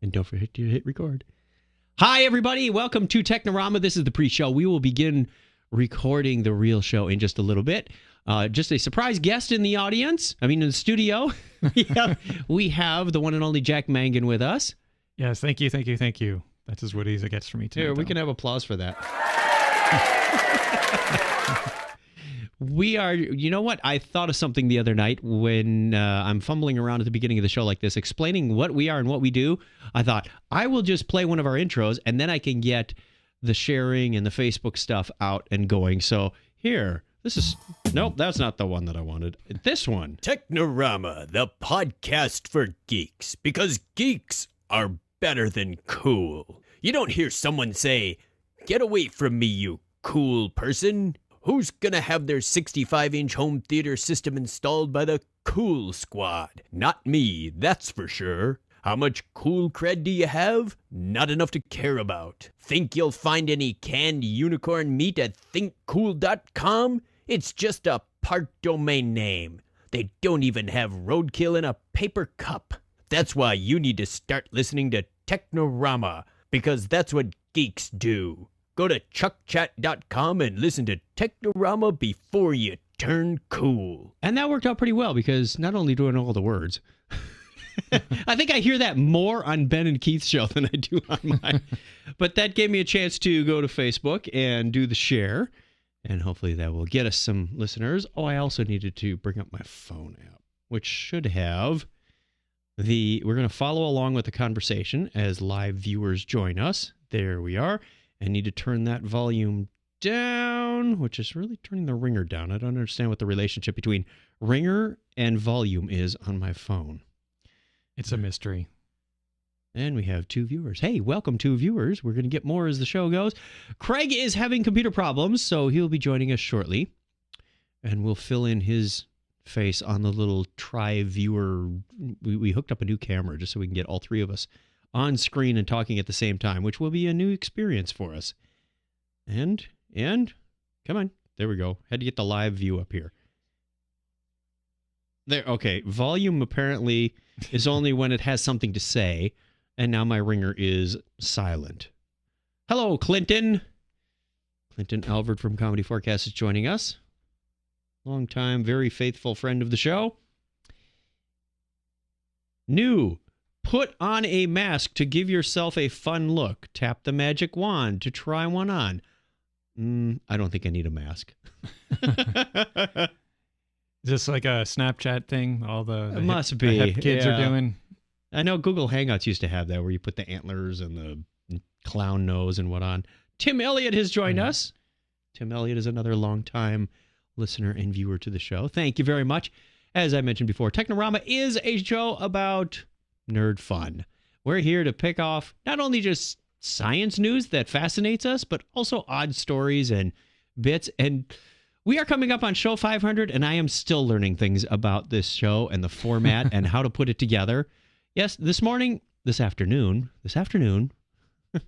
And don't forget to hit record. Hi, everybody. Welcome to Technorama. This is the pre-show. We will begin recording the real show in just a little bit. Just a surprise guest in the audience. In the studio. we have the one and only Jack Mangan with us. Yes, thank you. That's as what it gets for me tonight. Here, we can have applause for that. We are, you know what? I thought of something the other night when I'm fumbling around at the beginning of the show like this, explaining what we are and what we do. I thought, I will just play one of our intros, and then I can get the sharing and the Facebook stuff out and going. So here, nope, that's not the one that I wanted. This one. Technorama, the podcast for geeks, because geeks are better than cool. You don't hear someone say, "Get away from me, you cool person." Who's gonna have their 65-inch home theater system installed by the Cool Squad? Not me, that's for sure. How much cool cred do you have? Not enough to care about. Think you'll find any canned unicorn meat at thinkcool.com? It's just a part domain name. They don't even have roadkill in a paper cup. That's why you need to start listening to Technorama, because that's what geeks do. Go to chuckchat.com and listen to Technorama before you turn cool. And that worked out pretty well, because not only do I know all the words, I think I hear that more on Ben and Keith's show than I do on mine. But that gave me a chance to go to Facebook and do the share, and hopefully that will get us some listeners. Oh, I also needed to bring up my phone app, which should have we're going to follow along with the conversation as live viewers join us. There we are. I need to turn that volume down, which is really turning the ringer down. I don't understand what the relationship between ringer and volume is on my phone. It's a mystery. And we have 2 viewers. Hey, welcome, 2 viewers. We're going to get more as the show goes. Craig is having computer problems, so he'll be joining us shortly. And we'll fill in his face on the little tri-viewer. We hooked up a new camera just so we can get all 3 of us on screen and talking at the same time, which will be a new experience for us. And come on, there we go. Had to get the live view up here. There, okay. Volume apparently is only when it has something to say, and now my ringer is silent. Hello, Clinton. Clinton Alvord from Comedy Forecast is joining us. Long-time, very faithful friend of the show. New. Put on a mask to give yourself a fun look. Tap the magic wand to try one on. I don't think I need a mask. Just like a Snapchat thing, all the hip kids are doing. I know Google Hangouts used to have that, where you put the antlers and the clown nose and what on. Tim Elliott has joined us. Tim Elliott is another longtime listener and viewer to the show. Thank you very much. As I mentioned before, Technorama is a show about nerd fun. We're here to pick off not only just science news that fascinates us, but also odd stories and bits. And we are coming up on show 500, and I am still learning things about this show and the format and how to put it together. Yes, this afternoon, I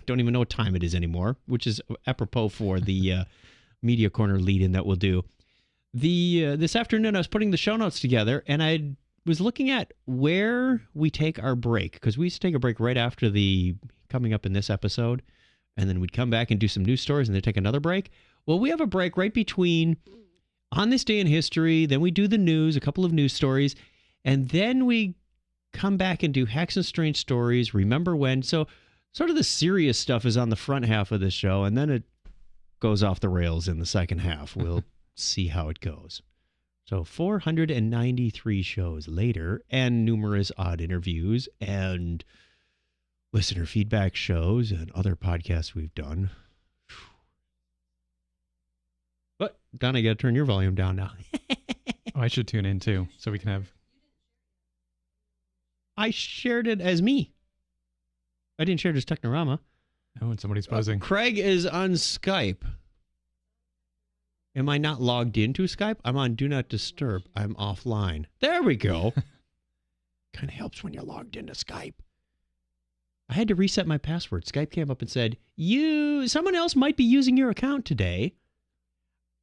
don't even know what time it is anymore, which is apropos for the Media Corner lead-in that we'll do. This afternoon, I was putting the show notes together, and I was looking at where we take our break, because we used to take a break right after the coming up in this episode, and then we'd come back and do some news stories and then take another break. Well, we have a break right between On This Day in History, then we do the news, a couple of news stories, and then we come back and do Hacks and Strange Stories, Remember When. So sort of the serious stuff is on the front half of this show, and then it goes off the rails in the second half. We'll see how it goes. So 493 shows later, and numerous odd interviews and listener feedback shows and other podcasts we've done. But, Don, I got to turn your volume down now. Oh, I should tune in too, so we can have... I shared it as me. I didn't share it as Technorama. Oh, and somebody's buzzing. Craig is on Skype. Am I not logged into Skype? I'm on Do Not Disturb. I'm offline. There we go. Kind of helps when you're logged into Skype. I had to reset my password. Skype came up and said, someone else might be using your account today.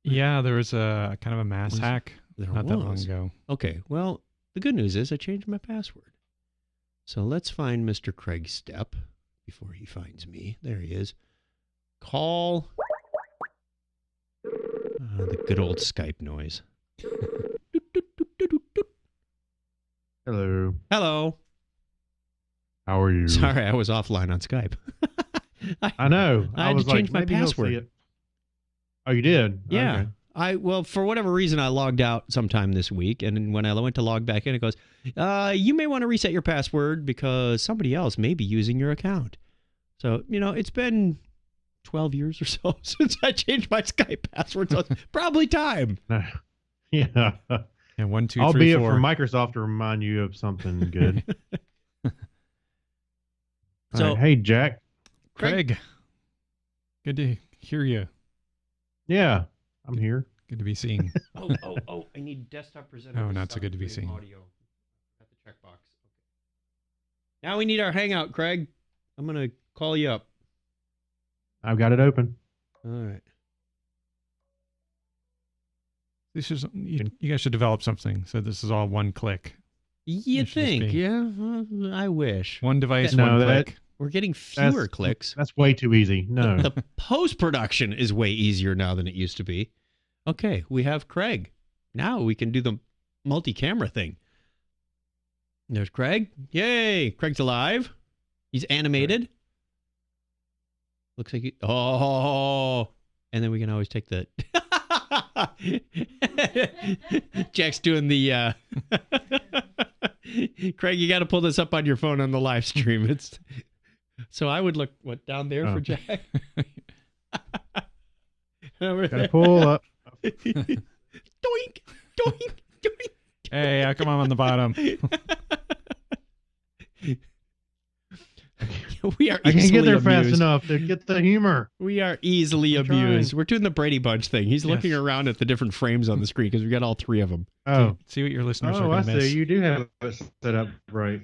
Yeah, there was a kind of a mass hack not that long ago. Okay, well, the good news is I changed my password. So let's find Mr. Craig Stepp before he finds me. There he is. Call. The good old Skype noise. Hello. Hello. How are you? Sorry, I was offline on Skype. I know. I had was to change like, my maybe he'll see password. it. Oh, you did? Yeah. Okay. Well, for whatever reason, I logged out sometime this week, and when I went to log back in, it goes, you may want to reset your password because somebody else may be using your account. So, it's been 12 years or so since I changed my Skype password, so it's probably time. Yeah. And 1, 2, I'll 3, be 4. it for Microsoft to remind you of something good. So- All right. Hey, Jack. Craig, good to hear you. Yeah, I'm here. Good to be seeing. Oh, I need desktop presenter. Oh, not so good to be seen. Audio. Got the checkbox. Okay. Now we need our Hangout, Craig. I'm going to call you up. I've got it open. All right. You guys should develop something so this is all one click. You It should just think? be- Yeah, well, I wish. One device, No, one that- click. We're getting fewer clicks. That's way too easy. No. The post-production is way easier now than it used to be. Okay, we have Craig. Now we can do the multi-camera thing. There's Craig. Yay! Craig's alive. He's animated. Looks like he... Oh! And then we can always take the... Jack's doing the... Craig, you got to pull this up on your phone on the live stream. It's... So I would look, down there for Jack? Over Gotta there. pull up. Doink, doink, doink. Hey, how come I'm on the bottom? We are I can't easily get there fast abused. enough to get the humor. We are easily I'm trying. abused. We're doing the Brady Bunch thing. He's Yes. looking around at the different frames on the screen because we got all three of them. Oh. See what your listeners are Oh, I going to miss. see. You do have it set up right.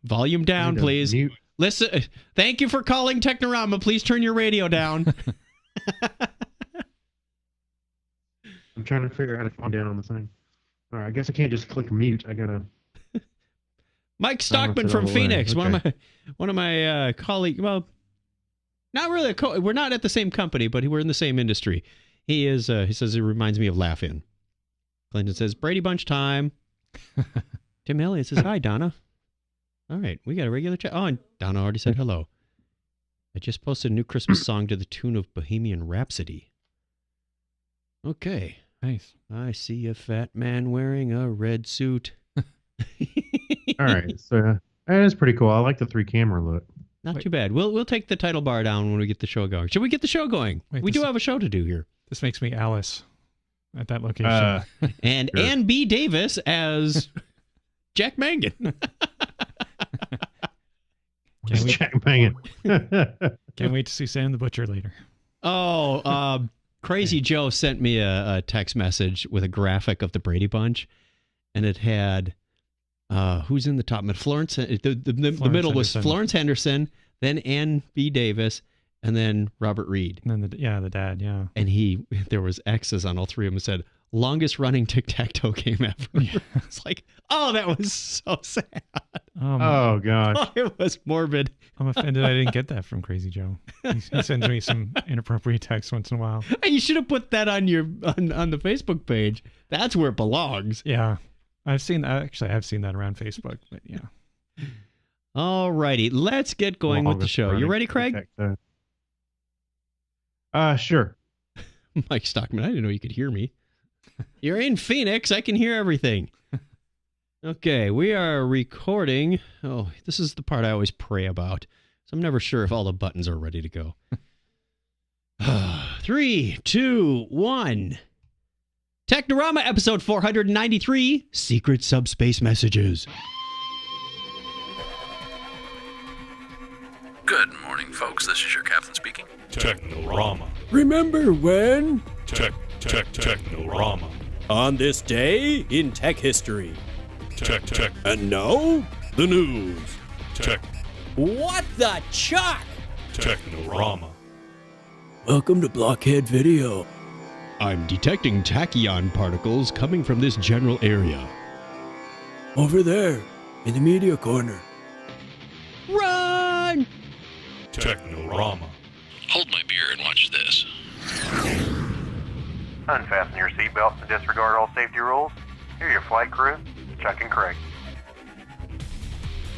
Volume I down, need to please. mute. Listen. Thank you for calling Technorama. Please turn your radio down. I'm trying to figure out how to calm down on the thing. All right, I guess I can't just click mute. I gotta. Mike Stockman it's from all the way. Phoenix, Okay. one of my colleagues. Well, not really. We're not at the same company, but we're in the same industry. He is. He says it reminds me of Laugh In. Clinton says Brady Bunch time. Tim Elliott says hi, Donna. All right, we got a regular chat. Oh, and Donna already said hello. I just posted a new Christmas song to the tune of Bohemian Rhapsody. Okay. Nice. I see a fat man wearing a red suit. All right, so that is pretty cool. I like the 3-camera look. Not Wait. too bad. We'll take the title bar down when we get the show going. Should we get the show going? Wait, We do this- have a show to do here. This makes me Alice at that location. And Sure. Ann B. Davis as Jack Mangan. Can we- Jack banging. Can't wait to see Sam the Butcher later. Oh, Crazy Joe sent me a text message with a graphic of the Brady Bunch, and it had who's in the top mid? Florence. The middle was Henderson. Florence Henderson, then Ann B. Davis, and then Robert Reed. And then the dad, yeah. And there was X's on all three of them. It said longest running tic-tac-toe game ever. Yeah. It's like, oh, that was so sad. Oh gosh. It was morbid. I'm offended I didn't get that from Crazy Joe. He sends me some inappropriate texts once in a while. You should have put that on your on the Facebook page. That's where it belongs. Yeah. I've seen that around Facebook, but yeah. All righty, let's get going with the Longest show. You running ready, Craig? tic-tac-toe. Sure. Mike Stockman, I didn't know you could hear me. You're in Phoenix. I can hear everything. Okay, we are recording. Oh, this is the part I always pray about. So I'm never sure if all the buttons are ready to go. 3, 2, 1. Technorama episode 493, Secret Subspace Messages. Good morning, folks. This is your captain speaking. Technorama. Remember when? Technorama. On this day in tech history. Tech. And now, the news. Tech. What the chuck? Technorama. Welcome to Blockhead Video. I'm detecting tachyon particles coming from this general area. Over there, in the media corner. Run! Technorama. Hold my beer and watch this. Unfasten your seatbelts and disregard all safety rules. Here are your flight crew, Chuck and Craig.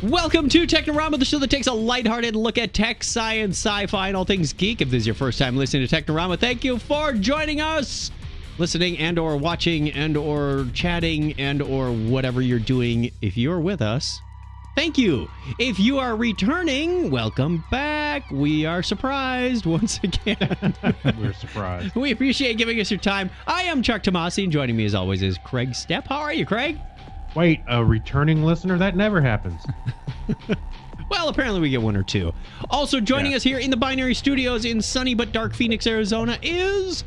Welcome to Technorama, the show that takes a lighthearted look at tech, science, sci-fi, and all things geek. If this is your first time listening to Technorama, thank you for joining us. Listening and or watching and or chatting and or whatever you're doing. If you're with us, thank you. If you are returning, welcome back. We are surprised once again. We're surprised. We appreciate giving us your time. I am Chuck Tomasi, and joining me as always is Craig Stepp. How are you, Craig? Wait, a returning listener? That never happens. Well, apparently we get one or two. Also joining us here in the Binary Studios in sunny but dark Phoenix, Arizona is...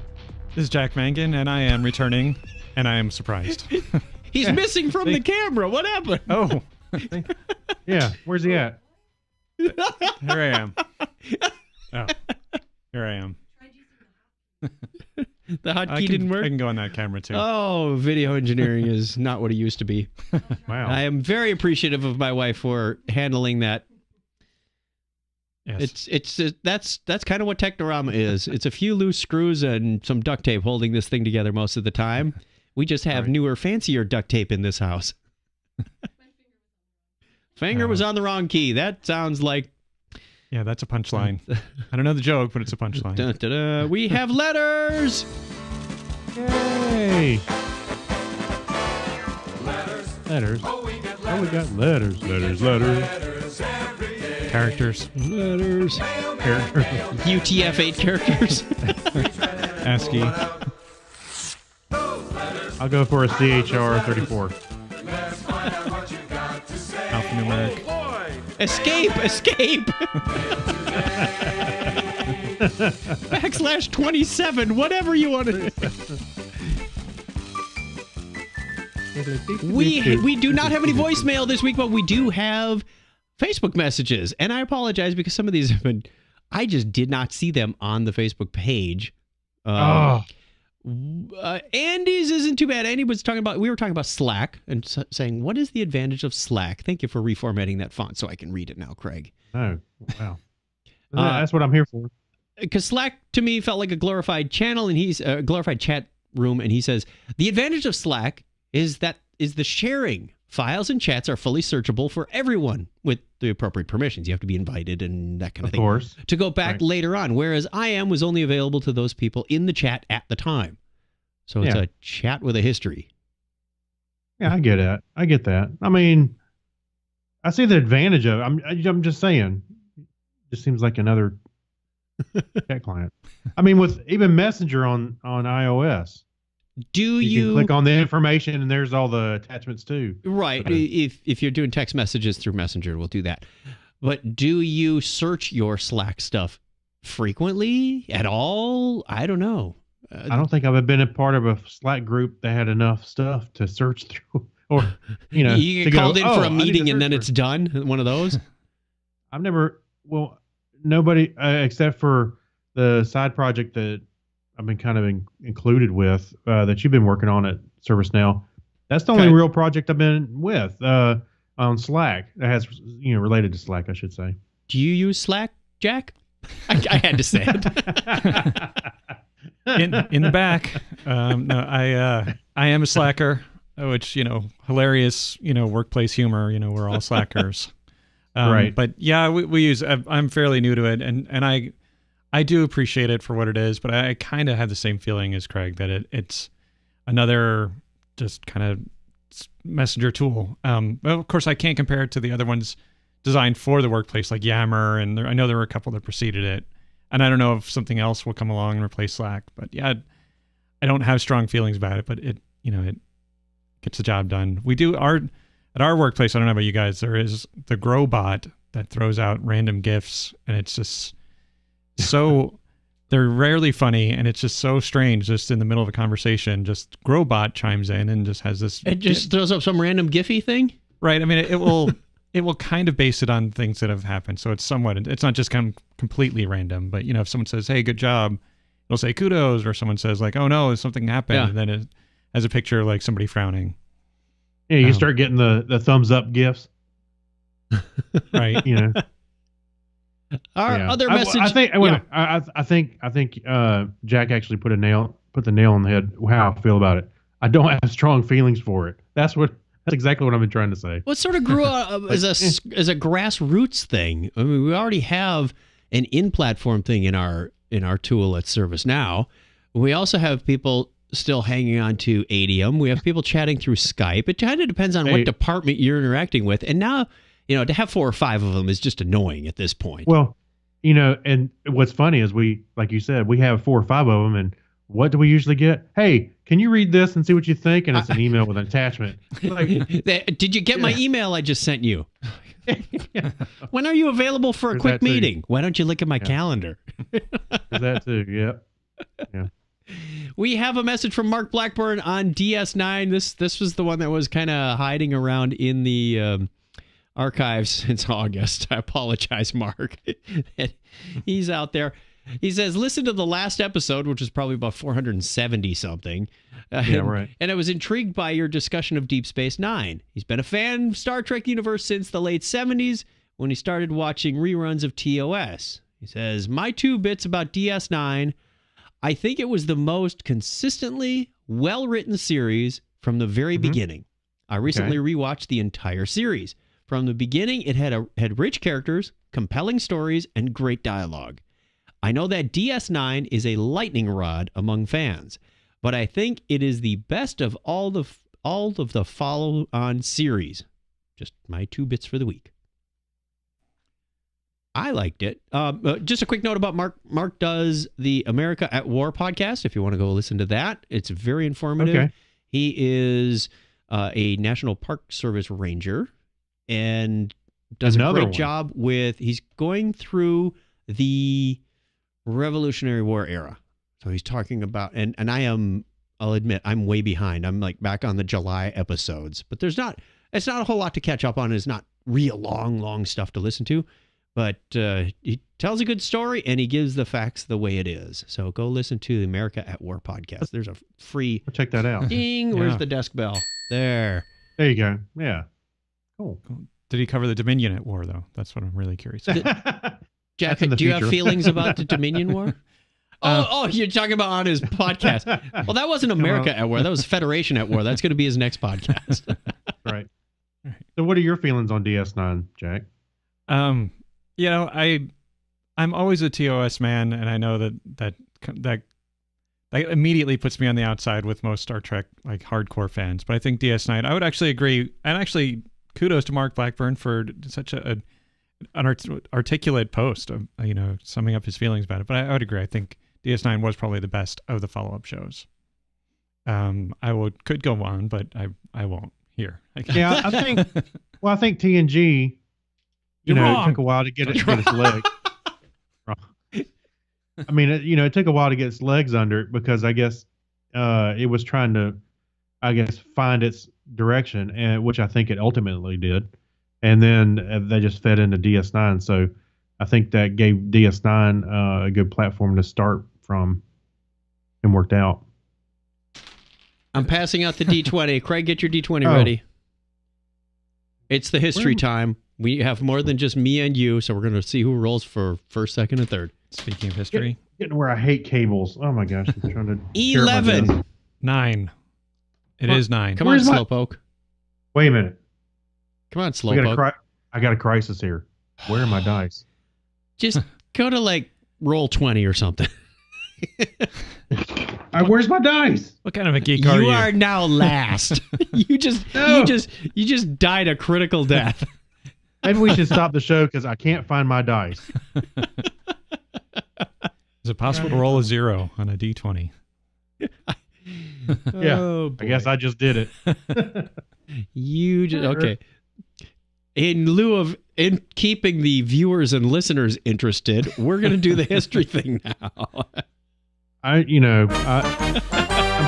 This is Jack Mangan, and I am returning, and I am surprised. He's missing from the camera. What happened? Oh, Yeah, where's he at? here I am. Oh, here I am. The hotkey didn't work? I can go on that camera, too. Oh, video engineering is not what it used to be. Wow. I am very appreciative of my wife for handling that. Yes. That's kind of what Technorama is. It's a few loose screws and some duct tape holding this thing together most of the time. We just have newer, fancier duct tape in this house. Finger was on the wrong key. That sounds like... Yeah, that's a punchline. I don't know the joke, but it's a punchline. Dun, dun, dun. We have letters! Yay! Letters. Oh, we got letters. Letters. Characters. Letters. UTF-8 characters. ASCII. I'll go for a CHR34. Alphanumeric. Escape! Backslash 27, whatever you want to do. We do not have any voicemail this week, but we do have Facebook messages. And I apologize because some of these have been... I just did not see them on the Facebook page. Andy's isn't too bad. Andy was talking about... We were talking about Slack and saying, what is the advantage of Slack? Thank you for reformatting that font so I can read it now, Craig. Oh, wow. That's what I'm here for. Because Slack to me felt like a glorified channel, and he's a glorified chat room, and he says the advantage of Slack is the sharing. Files and chats are fully searchable for everyone with the appropriate permissions. You have to be invited and that kind of thing. Of course. To go back later on, whereas IM was only available to those people in the chat at the time. So it's a chat with a history. Yeah, I get it. I get that. I mean, I see the advantage of it. I'm just saying. It just seems like another chat client. I mean, with even Messenger on iOS. You can click on the information and there's all the attachments too. Right. If you're doing text messages through Messenger, we'll do that. But do you search your Slack stuff frequently at all? I don't know. I don't think I've been a part of a Slack group that had enough stuff to search through. Or, you get called in for a meeting and then it's done. One of those. I've never, nobody except for the side project that I've been kind of included with that you've been working on at ServiceNow. That's the only real project I've been with on Slack that has, related to Slack, I should say. Do you use Slack, Jack? I had to say it. in the back. No, I am a slacker, which, hilarious, workplace humor, we're all slackers. Right. But yeah, we use, I'm fairly new to it and I do appreciate it for what it is, but I kind of have the same feeling as Craig that it's another just kind of messenger tool. Well, of course, I can't compare it to the other ones designed for the workplace like Yammer, and I know there were a couple that preceded it. And I don't know if something else will come along and replace Slack, but yeah, I don't have strong feelings about it, but it gets the job done. We do at our workplace, I don't know about you guys, there is the Grow bot that throws out random GIFs, and it's just so they're rarely funny, and it's just so strange. Just in the middle of a conversation, just Growbot chimes in and just has this. It just throws up some random Giphy thing, right? I mean, it will kind of base it on things that have happened, so it's not just kind of completely random. But if someone says, "Hey, good job," it'll say kudos, or someone says like, "Oh no, something happened," and then it has a picture of like somebody frowning. Yeah, you start getting the thumbs up gifs. Right. You know. Our Yeah. other message. I think Jack actually put the nail on the head. How I feel about it. I don't have strong feelings for it. That's exactly what I've been trying to say. Well, it sort of grew up as a grassroots thing. I mean, we already have an in-platform thing in our tool at ServiceNow. We also have people still hanging on to Adium. We have people chatting through Skype. It kind of depends on what department you're interacting with. And now, to have 4 or 5 of them is just annoying at this point. Well, and what's funny is like you said, we have 4 or 5 of them, and what do we usually get? Hey, can you read this and see what you think? And it's an email with an attachment. Like, did you get my email I just sent you? When are you available for a quick meeting? Why don't you look at my calendar? There's that too. Yep. Yeah. We have a message from Mark Blackburn on DS9. This was the one that was kind of hiding around in the archives since August. I apologize, Mark. He's out there. He says, listen to the last episode, which is probably about 470 something. Yeah, right. And I was intrigued by your discussion of Deep Space Nine. He's been a fan of Star Trek universe since the late 70s when he started watching reruns of TOS. He says, my 2 bits about DS9, I think it was the most consistently well-written series from the very beginning. I recently rewatched the entire series. From the beginning, it had rich characters, compelling stories, and great dialogue. I know that DS9 is a lightning rod among fans, but I think it is the best of all of the follow-on series. Just my 2 bits for the week. I liked it. Just a quick note about Mark. Mark does the America at War podcast, if you want to go listen to that. It's very informative. Okay. He is a National Park Service ranger and does a great job with, he's going through the Revolutionary War era. So he's talking about, and I'll admit, I'm way behind. I'm like back on the July episodes, but it's not a whole lot to catch up on. It's not real long stuff to listen to, but he tells a good story and he gives the facts the way it is. So go listen to the America at War podcast. There's a free, I'll check that out. ding. Where's the desk bell? There you go. Yeah. Cool. Did he cover the Dominion at War, though? That's what I'm really curious about. Jack, do you have feelings about the Dominion War? You're talking about on his podcast. Well, that wasn't America at War. That was Federation at War. That's going to be his next podcast. Right. So what are your feelings on DS9, Jack? I'm always a TOS man, and I know that immediately puts me on the outside with most Star Trek like hardcore fans. But I think DS9, I would actually agree, and actually kudos to Mark Blackburn for such an articulate post of summing up his feelings about it. But I would agree. I think DS9 was probably the best of the follow-up shows. Could go on, but I won't here. Yeah, I think TNG. It took a while to get its legs. I mean, it took a while to get its legs under it because I guess it was trying to, find its direction, and which I think it ultimately did. And then they just fed into DS9. So I think that gave DS9 a good platform to start from and worked out. I'm passing out the D20. Craig, get your D20 ready. It's the history time. We have more than just me and you, so we're going to see who rolls for first, second, and third. Speaking of history. Getting where I hate cables. Oh my gosh. I'm trying to 11. 9. It is 9. Come on, Slowpoke. Wait a minute. Come on, Slowpoke. I got a crisis here. Where are my dice? Just go to roll 20 or something. Where's my dice? What kind of a geek are you? You are now last. you just died a critical death. Maybe we should stop the show because I can't find my dice. Is it possible to roll a 0 on a D20? Yeah, I guess I just did it. Okay. In keeping the viewers and listeners interested, we're going to do the history thing now. I'm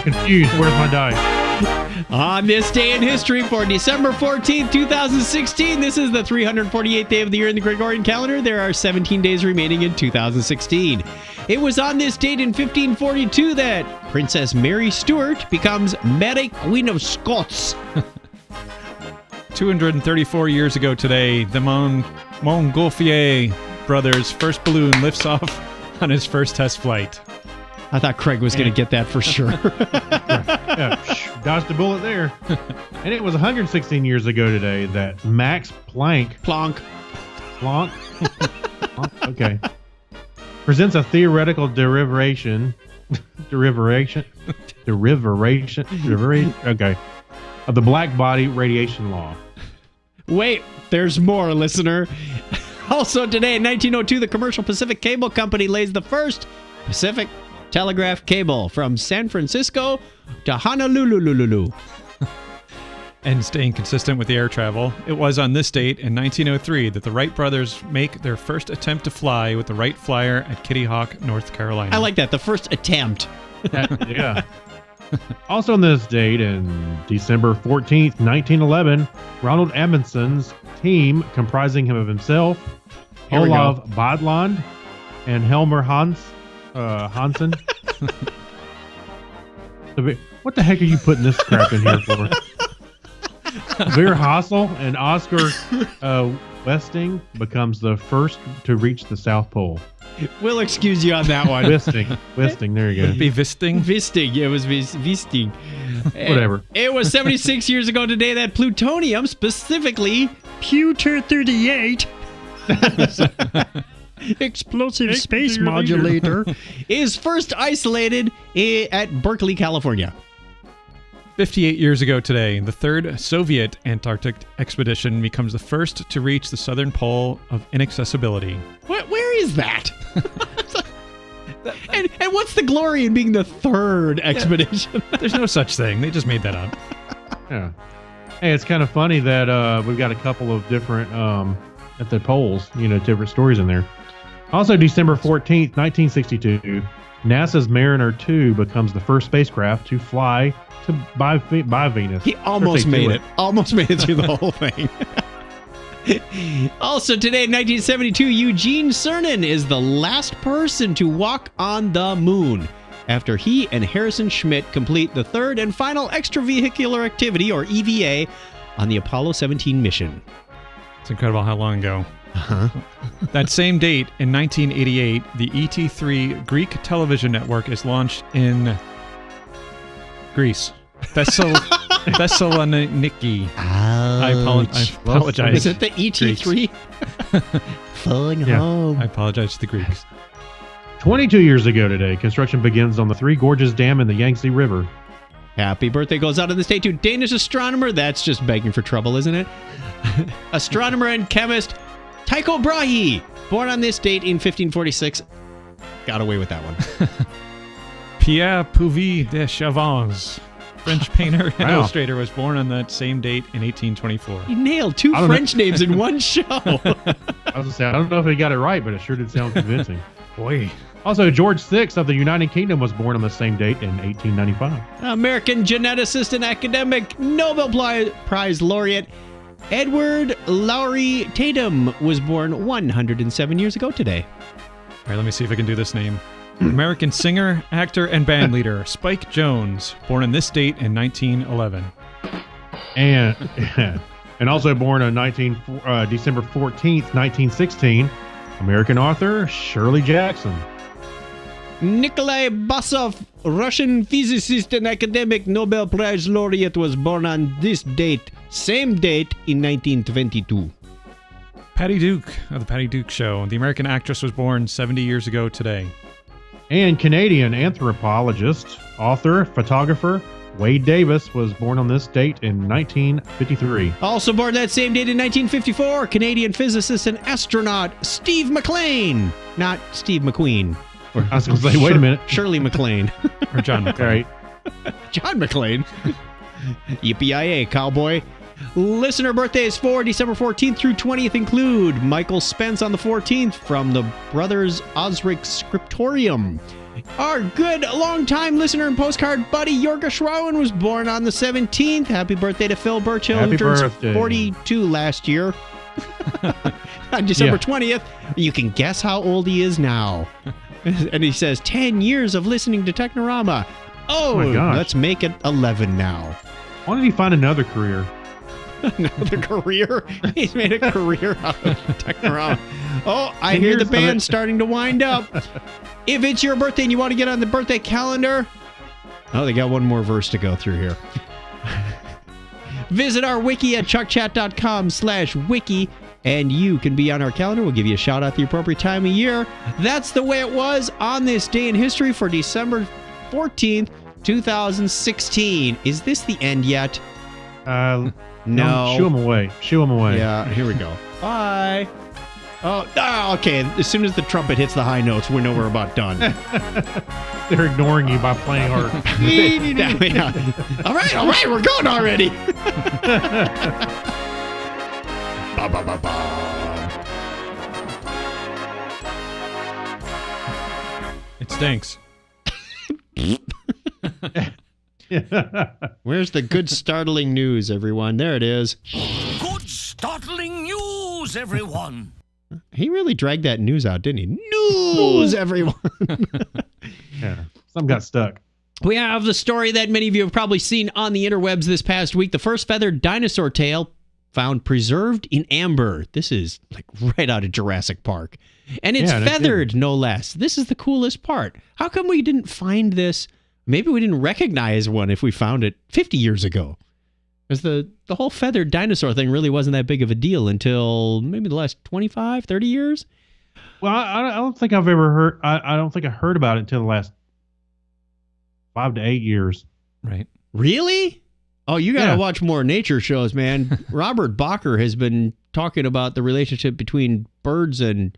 confused. Where's my dice? On this day in history for December 14th, 2016, this is the 348th day of the year in the Gregorian calendar. There are 17 days remaining in 2016. It was on this date in 1542 that Princess Mary Stuart becomes Mary, Queen of Scots. 234 years ago today, the Montgolfier brothers' first balloon lifts off on his first test flight. I thought Craig was going to get that for sure. Yeah, dodged a bullet there. And it was 116 years ago today that Max Planck, Planck. okay, presents a theoretical derivation, okay, of the black body radiation law. Wait, there's more, listener. Also today, in 1902, the Commercial Pacific Cable Company lays the first Pacific telegraph cable from San Francisco to Honolulu. And staying consistent with the air travel, it was on this date in 1903 that the Wright brothers make their first attempt to fly with the Wright Flyer at Kitty Hawk, North Carolina. I like that, the first attempt. Yeah. Also on this date, in December 14th, 1911, Ronald Amundsen's team, comprising him of himself, Here we Olav Badland, and Helmer Hansen. What the heck are you putting this crap in here for? Veer Hassel and Oscar Westing becomes the first to reach the South Pole. We'll excuse you on that one. Wisting, there you go. Would it be Visting? Visting. Yeah, it was Visting. Whatever. It was 76 years ago today that plutonium, specifically Pewter 38, explosive space modulator, is first isolated at Berkeley, California. 58 years ago today, the third Soviet Antarctic expedition becomes the first to reach the southern pole of inaccessibility. Where is that? and what's the glory in being the third expedition? There's no such thing. They just made that up. Yeah. Hey, it's kind of funny that we've got a couple of different at the polls, different stories in there. Also, December 14th, 1962, NASA's Mariner 2 becomes the first spacecraft to fly by Venus. He almost made it. Almost made it through the whole thing. Also today, in 1972, Eugene Cernan is the last person to walk on the moon after he and Harrison Schmitt complete the third and final extravehicular activity, or EVA, on the Apollo 17 mission. It's incredible how long ago. Uh-huh. That same date, in 1988, the ET3 Greek television network is launched in Greece. Thessaloniki. I apologize. Is it the ET3? Falling home. I apologize to the Greeks. 22 years ago today, construction begins on the Three Gorges Dam in the Yangtze River. Happy birthday goes out of this day to Danish astronomer. That's just begging for trouble, isn't it? Astronomer and chemist Tycho Brahe, born on this date in 1546. Got away with that one. Pierre Puvis de Chavannes, French painter and illustrator, was born on that same date in 1824. You nailed two French names in one show. I was going to say, I don't know if he got it right, but it sure did sound convincing. Boy. Also, George VI of the United Kingdom was born on the same date in 1895. American geneticist and academic Nobel Prize laureate Edward Lowry Tatum was born 107 years ago today. All right, let me see if I can do this name. American singer, actor, and band leader Spike Jones, born on this date in 1911. And also born on December 14th, 1916, American author Shirley Jackson. Nikolai Basov, Russian physicist and academic Nobel Prize laureate, was born on this date, same date in 1922. Patty Duke of The Patty Duke Show. The American actress was born 70 years ago today. And Canadian anthropologist, author, photographer Wade Davis was born on this date in 1953. Also born that same date in 1954, Canadian physicist and astronaut Steve McLean. Not Steve McQueen. I was going to say, wait a minute. Shirley MacLaine. Or John McClane. Right. John McClane. Yippee-yi-yay, cowboy. Listener birthdays for December 14th through 20th include Michael Spence on the 14th from the Brothers Osric Scriptorium. Our good longtime listener and postcard buddy Yorga Schrauen was born on the 17th. Happy birthday to Phil Burchill, who turned 42 last year. On December 20th, you can guess how old he is now. And he says, 10 years of listening to Technorama. Oh, my gosh. Let's make it 11 now. Why did he find another career? No, the career. He's made a career out of Technorama. Oh, I 10 hear the years of band it. starting to wind up. If it's your birthday and you want to get on the birthday calendar, oh, they got one more verse to go through here. Visit our wiki at chuckchat.com/wiki, and you can be on our calendar. We'll give you a shout out at the appropriate time of year. That's the way it was on this day in history for December 14th, 2016. Is this the end yet? No. No. Shoo them away. Shoo them away. Yeah, here we go. Bye. Oh, okay. As soon as the trumpet hits the high notes, we know we're about done. They're ignoring you by playing hard. Yeah. All right, we're going already. Ba, ba, ba, ba. It stinks. Where's the good startling news, everyone? There it is. Good startling news, everyone. He really dragged that news out, didn't he? News, everyone. Yeah. Some got stuck. We have the story that many of you have probably seen on the interwebs this past week. The first feathered dinosaur tail found preserved in amber. This is like right out of Jurassic Park. And it's feathered, no less. This is the coolest part. How come we didn't find this? Maybe we didn't recognize one if we found it 50 years ago. Because the whole feathered dinosaur thing really wasn't that big of a deal until maybe the last 25, 30 years. Well, I don't think I've ever heard. I don't think I heard about it until the last 5 to 8 years. Right. Really? Oh, you got to watch more nature shows, man. Robert Bacher has been talking about the relationship between birds and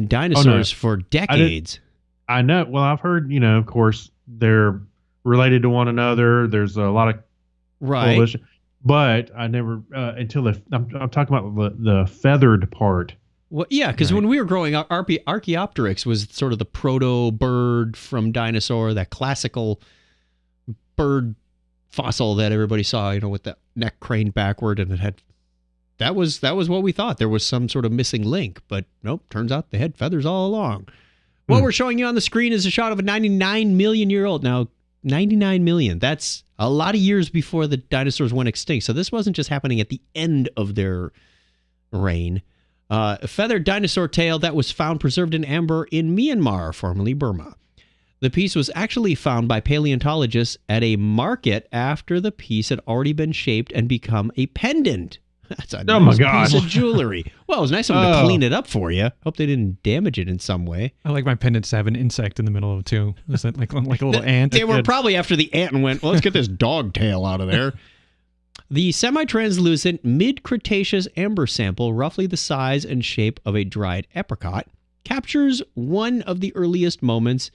dinosaurs for decades. I know. Well, I've heard, of course, they're related to one another. There's a lot of coalition, but I never until I'm talking about the feathered part. Well, yeah, because when we were growing up, Archaeopteryx was sort of the proto bird from dinosaur, that classical bird fossil that everybody saw, with the neck craned backward, and it had that was what we thought. There was some sort of missing link, but nope. Turns out they had feathers all along. What we're showing you on the screen is a shot of a 99 million year old. Now, 99 million. That's a lot of years before the dinosaurs went extinct. So this wasn't just happening at the end of their reign. A feathered dinosaur tail that was found preserved in amber in Myanmar, formerly Burma. The piece was actually found by paleontologists at a market after the piece had already been shaped and become a pendant. That's a nice piece of jewelry. Well, it was nice of them to clean it up for you. Hope they didn't damage it in some way. I like my pendants to have an insect in the middle of it too. Is that like a little ant? They were probably after the ant and went, well, let's get this dog tail out of there. The semi-translucent mid-Cretaceous amber sample, roughly the size and shape of a dried apricot, captures one of the earliest moments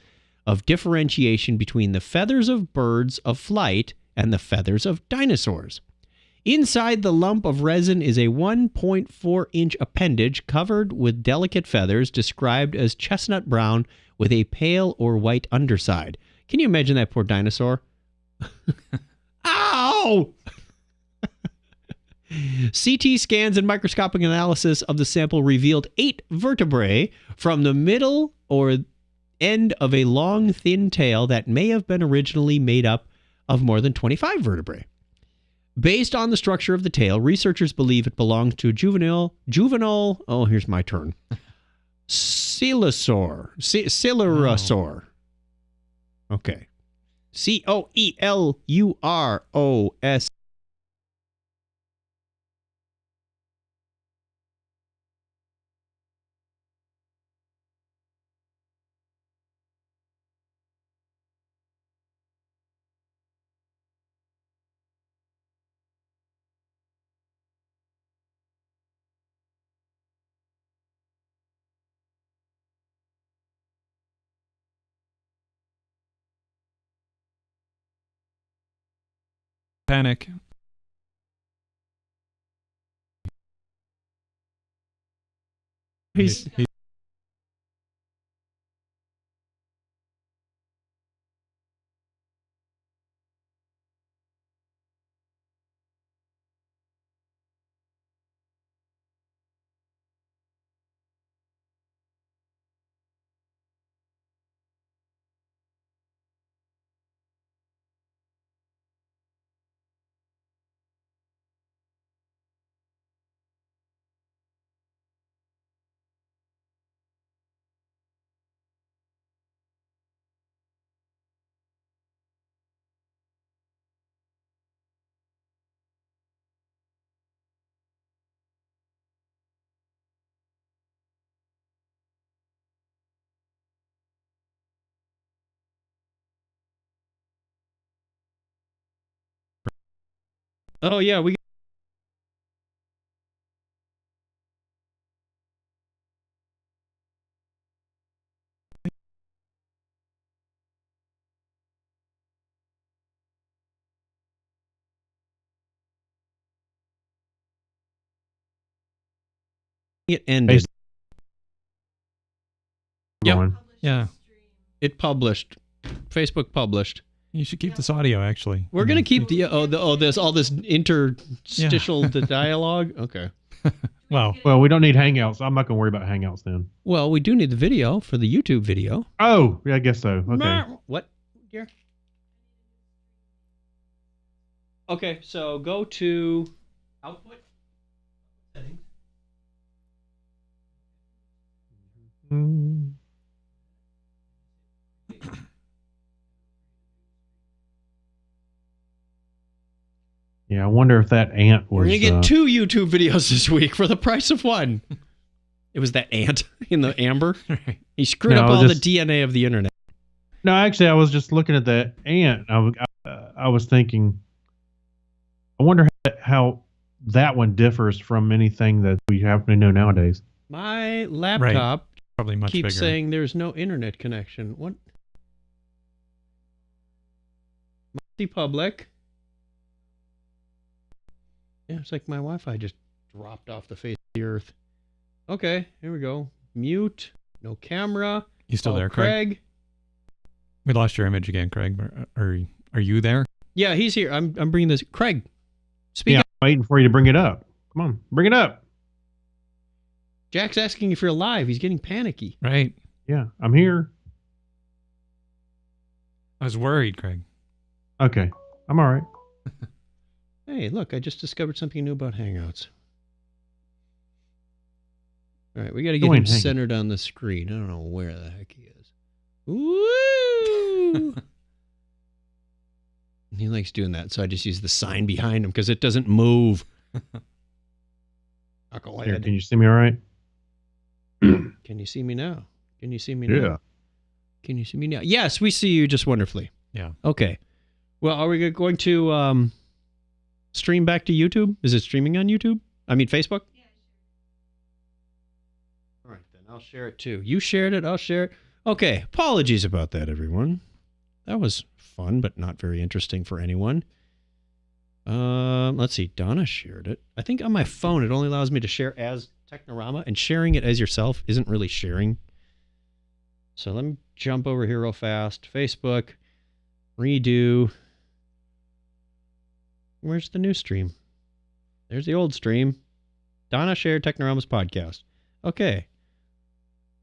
of differentiation between the feathers of birds of flight and the feathers of dinosaurs. Inside the lump of resin is a 1.4-inch appendage covered with delicate feathers described as chestnut brown with a pale or white underside. Can you imagine that poor dinosaur? Ow! CT scans and microscopic analysis of the sample revealed 8 vertebrae from the middle or end of a long, thin tail that may have been originally made up of more than 25 vertebrae. Based on the structure of the tail, researchers believe it belongs to a juvenile, oh, here's my turn, Coelurosaur. Okay. Coeluros. Panic. He's Oh yeah, we. It ended. Yep. Going. Yeah. It published. Facebook published. You should keep this audio, actually. We're gonna keep this interstitial the dialogue. Okay. Well, Well, we don't need Hangouts. I'm not going to worry about Hangouts then. Well, we do need the video for the YouTube video. Oh, yeah, I guess so. Okay. What? Here. Okay, so go to output settings. Mm. Yeah, I wonder if that ant was. We're gonna get 2 YouTube videos this week for the price of 1. It was that ant in the amber. right. He screwed No, up all just- the DNA of the internet. No, actually, I was just looking at that ant. I was thinking, I wonder how that one differs from anything that we happen to know nowadays. My laptop Probably much keeps bigger. saying there's no internet connection. What? Multi-public. Yeah, it's like my Wi-Fi just dropped off the face of the earth. Okay, here we go. Mute. No camera. You still Oh, there, Craig? We lost your image again, Craig. Are you there? Yeah, he's here. I'm bringing this. Craig, speak Yeah, up. I'm waiting for you to bring it up. Come on, bring it up. Jack's asking if you're alive. He's getting panicky. Right. Yeah, I'm here. I was worried, Craig. Okay, I'm all right. Hey, look, I just discovered something new about Hangouts. All right, we got to get Join him Hangout. centered on the screen. I don't know where the heck he is. Woo! He likes doing that, so I just use the sign behind him because it doesn't move. Here, Knucklehead. can you see me all right? Can you see me now? Can you see me now? Yeah. Can you see me now? Yes, we see you just wonderfully. Yeah. Okay. Well, are we going to stream back to YouTube? Is it streaming on YouTube? I mean, Facebook? Yeah. All right, then I'll share it too. You shared it, I'll share it. Okay, apologies about that, everyone. That was fun, but not very interesting for anyone. Let's see. Donna shared it. I think on my phone, it only allows me to share as Technorama, and sharing it as yourself isn't really sharing. So let me jump over here real fast. Facebook, redo. Where's the new stream? There's the old stream. Donna shared Technorama's podcast. Okay.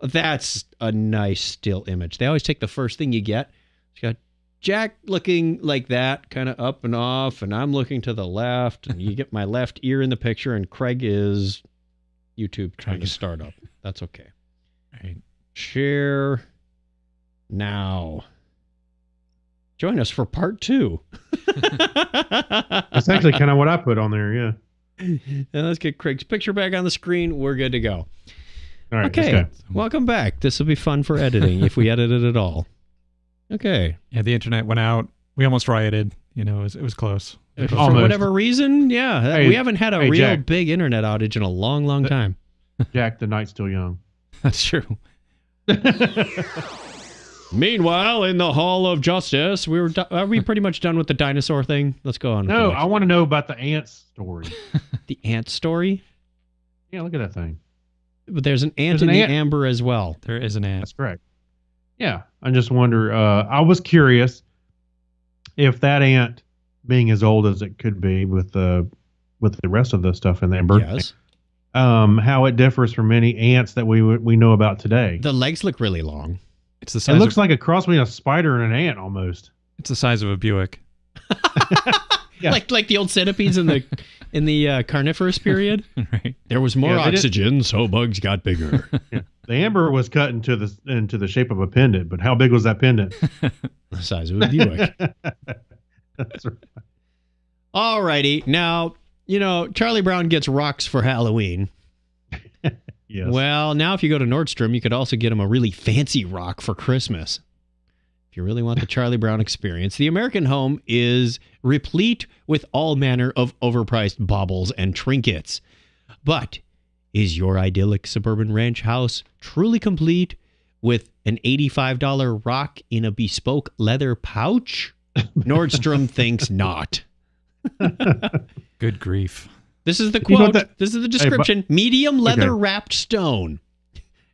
That's a nice still image. They always take the first thing you get. It's got Jack looking like that, kind of up and off, and I'm looking to the left, and you get my left ear in the picture, and Craig is YouTube trying to start up. That's okay. Right. Share now. Join us for part 2. That's actually kind of what I put on there. Yeah. Now let's get Craig's picture back on the screen. We're good to go. All right. Okay. Let's go. Welcome back. This will be fun for editing if we edit it at all. Okay. Yeah, the internet went out. We almost rioted. You know, it was close. For Almost. whatever reason, yeah. Hey, we haven't had a hey, real Jack. big internet outage in a long, long time. Jack, the night's still young. That's true. Meanwhile, in the Hall of Justice, are we pretty much done with the dinosaur thing? Let's go on. with No, the I next. want to know about the ants story. The ant story. Yeah, look at that thing. But there's an ant There's in an the ant. amber as well. There is an ant. That's correct. Yeah, I just wonder. I was curious if that ant, being as old as it could be with the rest of the stuff in the amber, Yes. how it differs from any ants that we know about today. The legs look really long. It's the It size. looks like a cross between a spider and an ant almost. It's the size of a Buick. Yeah. Like the old centipedes in the carnivorous period. Right. There was more Yeah, they didn't- oxygen, so bugs got bigger. The amber was cut into the shape of a pendant, but how big was that pendant? The size of a Buick. That's right. Alrighty. Now, Charlie Brown gets rocks for Halloween. Yes. Well, now if you go to Nordstrom, you could also get him a really fancy rock for Christmas. If you really want the Charlie Brown experience, the American home is replete with all manner of overpriced baubles and trinkets. But is your idyllic suburban ranch house truly complete with an $85 rock in a bespoke leather pouch? Nordstrom thinks not. Good grief. This is the quote. that- This is the description. Medium Okay. leather wrapped stone,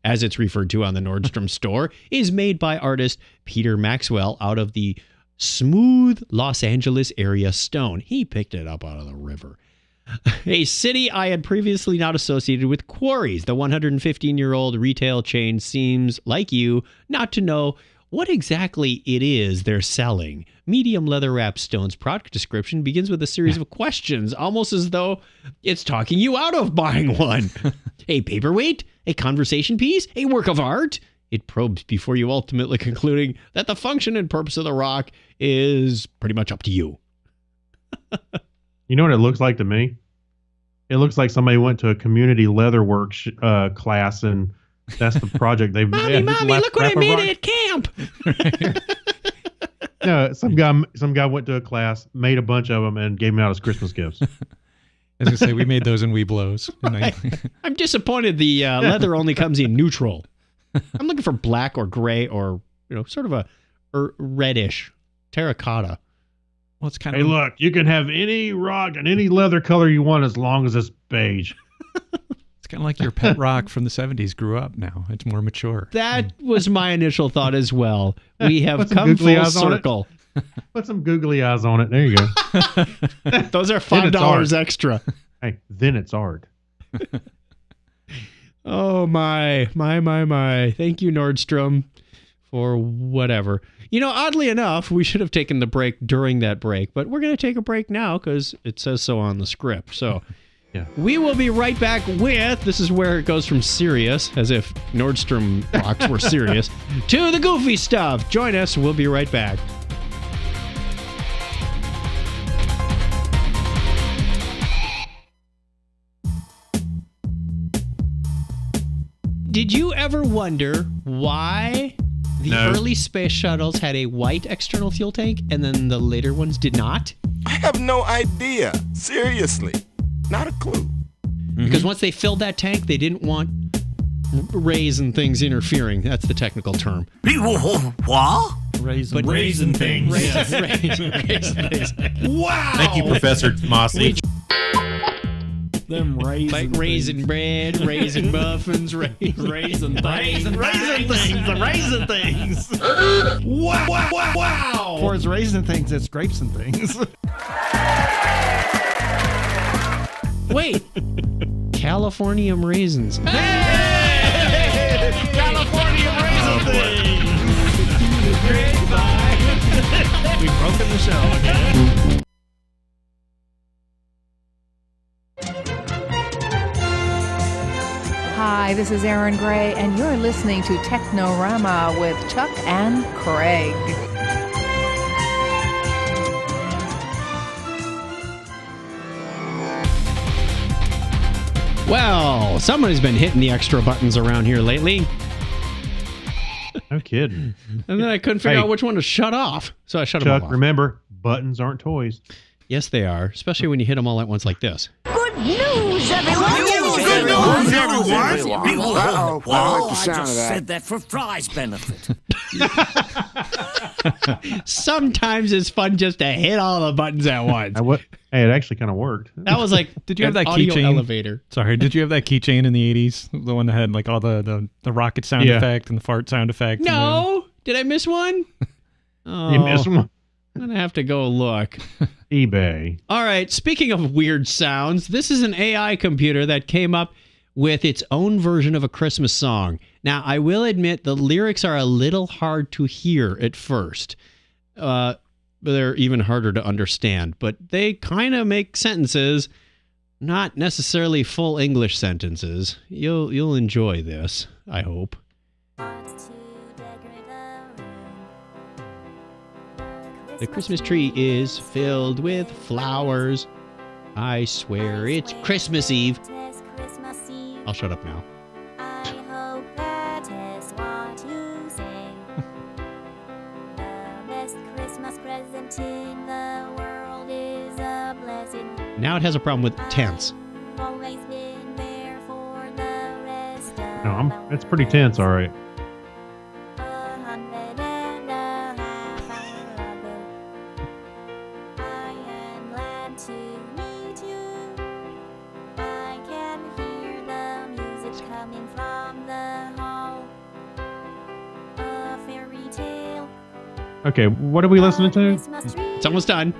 as it's referred to on the Nordstrom store, is made by artist Peter Maxwell out of the smooth Los Angeles area stone. He picked it up out of the river. A city I had previously not associated with quarries. The 115-year-old retail chain seems, like you, not to know what exactly it is they're selling. Medium leather wrapped stone's product description begins with a series of questions, almost as though it's talking you out of buying one. A paperweight? A conversation piece? A work of art? It probes before you ultimately concluding that the function and purpose of the rock is pretty much up to you. You know what it looks like to me? It looks like somebody went to a community leatherwork class, and that's the project they've Mommy, look what I made at camp. No, some guy went to a class, made a bunch of them, and gave them out as Christmas gifts. I was going to say, we made those in Weeblos. I'm disappointed the leather only comes in neutral. I'm looking for black or gray or, sort of a reddish terracotta. Well, it's kind Hey, of look, you can have any rock and any leather color you want as long as it's beige. it's kind of like your pet rock from the 70s grew up now. It's more mature. That was my initial thought as well. We have Put some come googly full eyes on it. circle. Put some googly eyes on it. There you go. Those are Then it's $5 art. extra. Hey, then it's art. Oh, my. Thank you, Nordstrom, for whatever. Oddly enough, we should have taken the break during that break, but we're going to take a break now because it says so on the script. So Yeah. we will be right back with, this is where it goes from serious, as if Nordstrom rocks were serious, to the goofy stuff. Join us. We'll be right back. Did you ever wonder why the No. early space shuttles had a white external fuel tank and then the later ones did not? I have no idea. Seriously. Not a clue. Because once they filled that tank, they didn't want rays and things interfering. That's the technical term. What? But Raisin things. raisin things. Wow. Thank you, Professor Mossy. Them raisin Like raisin things. bread, raisin muffins, raisin Raisin things. Raisin things, the raisin things. Wow. For his raisin things, it's grapes and things. Wait. California raisins. California raisin things. We've broken the show again. Hi, this is Aaron Gray, and you're listening to Technorama with Chuck and Craig. Well, somebody's been hitting the extra buttons around here lately, No kidding. and then I couldn't figure Hey. out which one to shut off, so I shut them all Chuck, off. remember, buttons aren't toys. Yes, they are, especially when you hit them all at once like this. Good news, everyone! Good news, everyone! Uh-oh. I like the I sound just of that. said that for Fry's benefit. Sometimes it's fun just to hit all the buttons at once. Hey, it actually kind of worked. That was like, Did you have an that audio keychain? elevator? Sorry, did you have that keychain in the 80s? The one that had like all the rocket sound Yeah. effect and the fart sound effect? No, did I miss one? Oh, You missed one. I'm gonna have to go look. eBay. All right, speaking of weird sounds, this is an AI computer that came up with its own version of a Christmas song. Now, I will admit the lyrics are a little hard to hear at first. But they're even harder to understand, but they kind of make sentences, not necessarily full English sentences. You'll enjoy this, I hope. The Christmas tree is filled with flowers. I swear it's Christmas Eve. I'll shut up now. Now it has a problem with tense. No, it's pretty tense, all right. Okay, what are we listening to? It's almost done.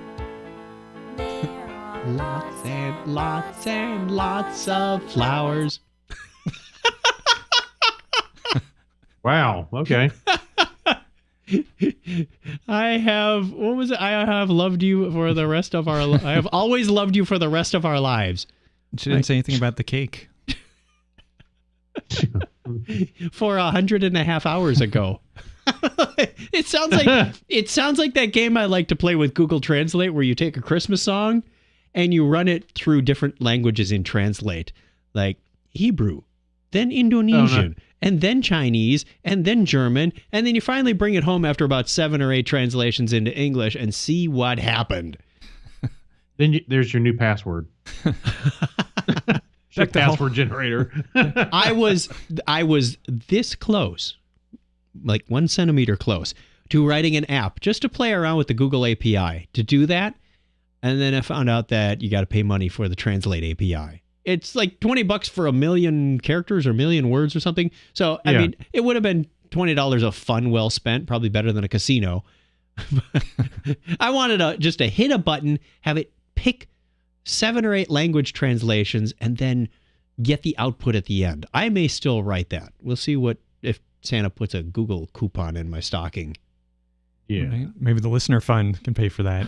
Lots and lots of flowers. Wow, okay. I have loved you for the rest of our I have always loved you for the rest of our lives. She didn't say anything about the cake. For 100.5 hours ago. It sounds like that game I like to play with Google Translate where you take a Christmas song and you run it through different languages in Translate, like Hebrew, then Indonesian, and then Chinese, and then German, and then you finally bring it home after about 7 or 8 translations into English and see what happened. Then there's your new password. Check the password generator. I was this close, like 1 centimeter close, to writing an app just to play around with the Google API to do that. And then I found out that you got to pay money for the Translate API. It's like $20 for 1 million characters or 1 million words or something. So, I mean, it would have been $20 of fun well spent, probably better than a casino. I wanted just to hit a button, have it pick 7 or 8 language translations, and then get the output at the end. I may still write that. We'll see if Santa puts a Google coupon in my stocking. Yeah, right? Maybe the listener fund can pay for that.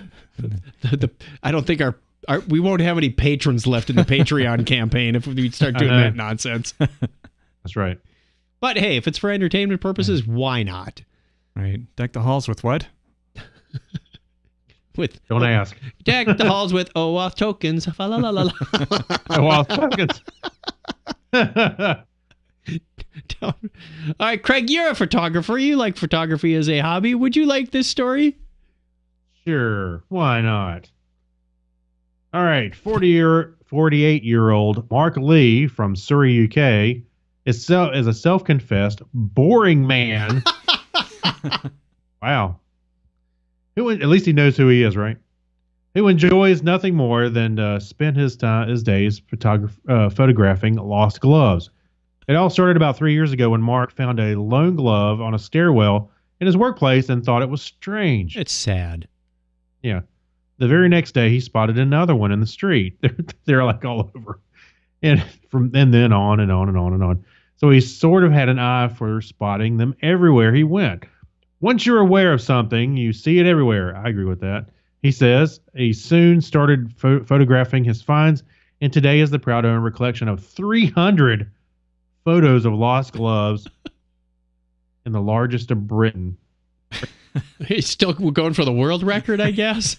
I don't think we won't have any patrons left in the Patreon campaign if we start doing that nonsense. That's right. But hey, if it's for entertainment purposes, why not? Right. Deck the halls with what? Don't ask. Deck the halls with OAuth tokens. Fa la la la la. OAuth tokens. All right, Craig, you're a photographer. You like photography as a hobby. Would you like this story? Sure. Why not? All right. 48-year-old Mark Lee from Surrey, UK is a self-confessed boring man. Wow. At least he knows who he is, right? Who enjoys nothing more than spend his days photographing lost gloves. It all started about 3 years ago when Mark found a lone glove on a stairwell in his workplace and thought it was strange. It's sad. Yeah. The very next day, he spotted another one in the street. They're like all over. And then on and on and on and on. So he sort of had an eye for spotting them everywhere he went. Once you're aware of something, you see it everywhere. I agree with that. He says he soon started photographing his finds, and today is the proud owner of a collection of 300 photos of lost gloves in the largest of Britain. He's still going for the world record, I guess.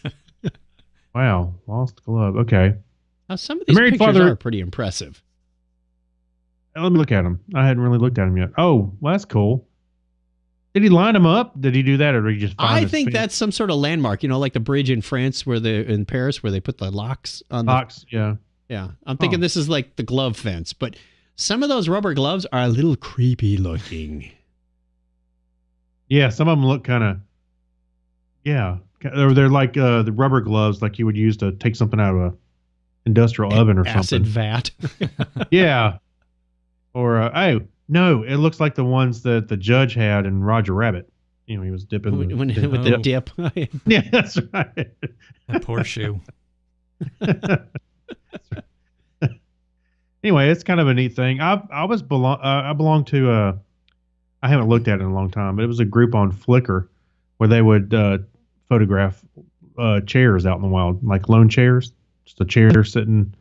Wow, lost glove. Okay. Now, some of these pictures are pretty impressive. Let me look at them. I hadn't really looked at them yet. Oh, well, that's cool. Did he line them up? Did he do that, or did he just find I think that's some sort of landmark. You know, like the bridge in France in Paris where they put the locks on locks. Yeah. Yeah. I'm thinking this is like the glove fence, but some of those rubber gloves are a little creepy looking. Yeah, some of them look kind of. Yeah, they're like the rubber gloves, like you would use to take something out of a industrial oven or acid something. vat. Yeah. Or no, it looks like the ones that the judge had in Roger Rabbit. You know, he was dipping with the dip. Yeah, that's right. A poor shoe. Anyway, it's kind of a neat thing. I belong to I haven't looked at it in a long time, but it was a group on Flickr where they would photograph chairs out in the wild, like lone chairs, just a chair sitting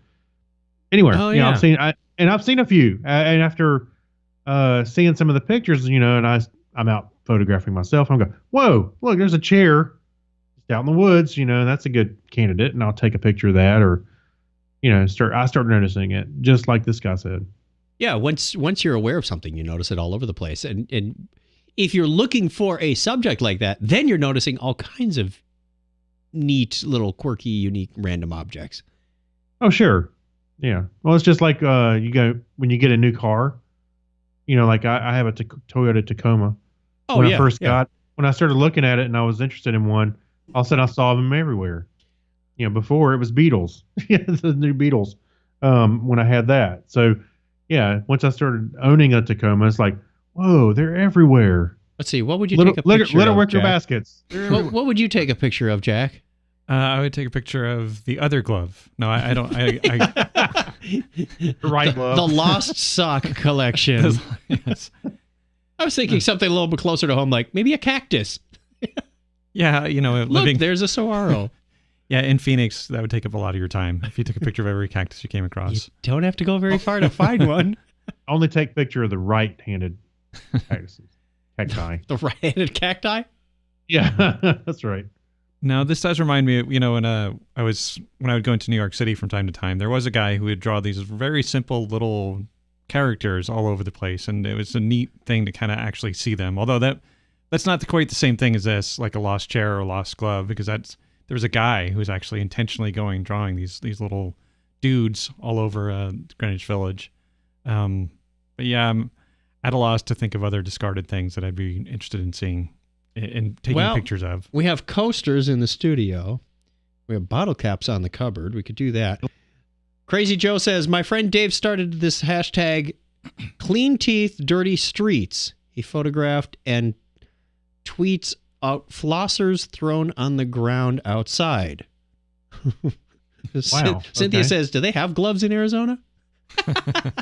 anywhere. Oh, yeah. yeah. I've seen a few, and after seeing some of the pictures, you know, and I'm out photographing myself, I'm going, whoa, look, there's a chair just out in the woods, you know, and that's a good candidate, and I'll take a picture of that, or you know, I start noticing it, just like this guy said. Yeah, once you're aware of something, you notice it all over the place, and if you're looking for a subject like that, then you're noticing all kinds of neat little quirky, unique, random objects. Oh, sure. Yeah. Well, it's just like when you get a new car, like I have a Toyota Tacoma. Oh, when yeah. I first yeah. when I started looking at it and I was interested in one, all of a sudden I saw them everywhere. Before it was Beetles. Yeah, the new Beetles. When I had that. So, yeah, once I started owning a Tacoma, it's like, whoa, they're everywhere. Let's see. What would you take a picture little of, wicker Jack? baskets. What would you take a picture of, Jack? I would take a picture of the other glove. No, I don't. The right glove. The lost sock collection. Yes. I was thinking something a little bit closer to home, like maybe a cactus. Yeah, Look, there's a saguaro. Yeah, in Phoenix, that would take up a lot of your time if you took a picture of every cactus you came across. You don't have to go very far to find one. Only take picture of the right-handed cactuses. Cacti. The right-handed cacti? Yeah, that's right. Now, this does remind me, when I would go into New York City from time to time, there was a guy who would draw these very simple little characters all over the place, and it was a neat thing to kind of actually see them. Although that's not quite the same thing as this, like a lost chair or a lost glove, because there was a guy who was actually intentionally drawing these little dudes all over Greenwich Village. But yeah, I'm at a loss to think of other discarded things that I'd be interested in seeing and taking pictures of. We have coasters in the studio. We have bottle caps on the cupboard. We could do that. Crazy Joe says, my friend Dave started this hashtag clean teeth, dirty streets. He photographed and tweets out flossers thrown on the ground outside. Wow. Cynthia says, do they have gloves in Arizona? I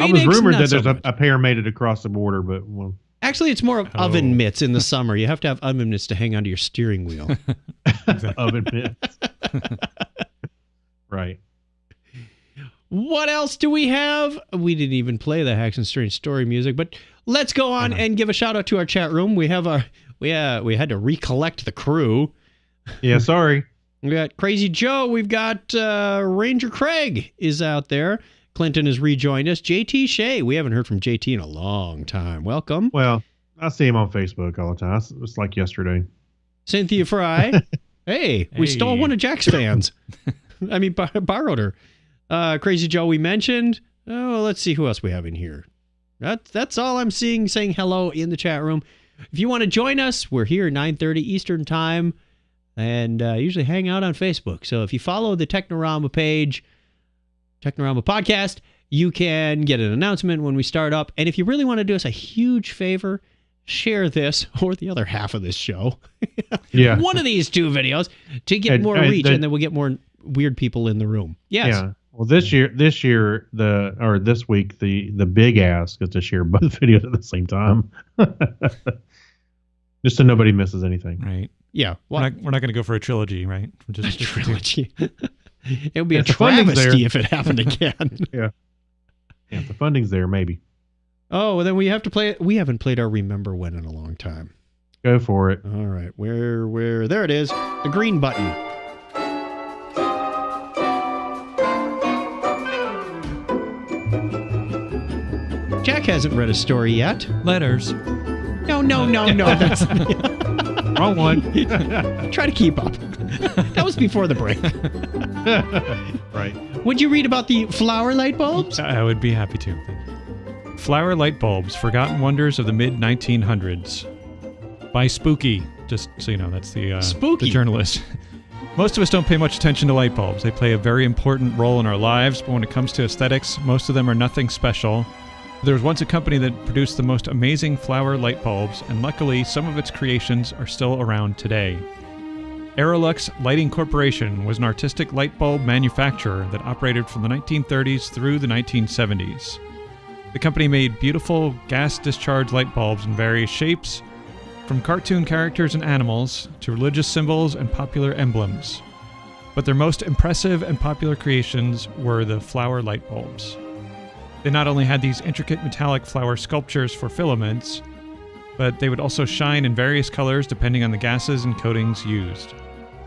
was rumored that there's a pair made it across the border, but well. Actually, it's more of oven mitts in the summer. You have to have oven mitts to hang onto your steering wheel. Oven mitts. Right. What else do we have? We didn't even play the Hacks and Strange Story music, but let's go on and give a shout out to our chat room. We have we had to recollect the crew. Yeah, sorry. We got Crazy Joe. We've got Ranger Craig is out there. Clinton has rejoined us. JT Shea. We haven't heard from JT in a long time. Welcome. Well, I see him on Facebook all the time. It's like yesterday. Cynthia Fry. Hey, we stole one of Jack's fans. I mean, borrowed her. Crazy Joe we mentioned. Oh, let's see who else we have in here. That's all I'm seeing saying hello in the chat room. If you want to join us, we're here 9:30 Eastern Time and usually hang out on Facebook. So if you follow the Technorama page, Technorama Podcast, you can get an announcement when we start up. And if you really want to do us a huge favor, share this or the other half of this show. Yeah. One of these two videos to get more reach, and then we'll get more weird people in the room. Yes. Yeah. Well, this week, the big ask is to share both videos at the same time. Just so nobody misses anything. Right. Yeah. We're not going to go for a trilogy, right? Just a trilogy. It would be a the funding's travesty there. if it happened again. Yeah. Yeah, if the funding's there, maybe. Oh, well, then we have to play it. We haven't played our Remember When in a long time. Go for it. All right. Where? There it is. The green button. Jack hasn't read a story yet. Letters. No. That's Wrong one. Try to keep up. That was before the break. Right. Would you read about the flower light bulbs? I would be happy to. Flower Light Bulbs, Forgotten Wonders of the Mid-1900s. By Spooky. Just so you know, that's the journalist. Most of us don't pay much attention to light bulbs. They play a very important role in our lives, but when it comes to aesthetics, most of them are nothing special. There was once a company that produced the most amazing flower light bulbs, and luckily some of its creations are still around today. Aerolux Lighting Corporation was an artistic light bulb manufacturer that operated from the 1930s through the 1970s. The company made beautiful gas-discharge light bulbs in various shapes, from cartoon characters and animals to religious symbols and popular emblems. But their most impressive and popular creations were the flower light bulbs. They not only had these intricate metallic flower sculptures for filaments, but they would also shine in various colors depending on the gases and coatings used.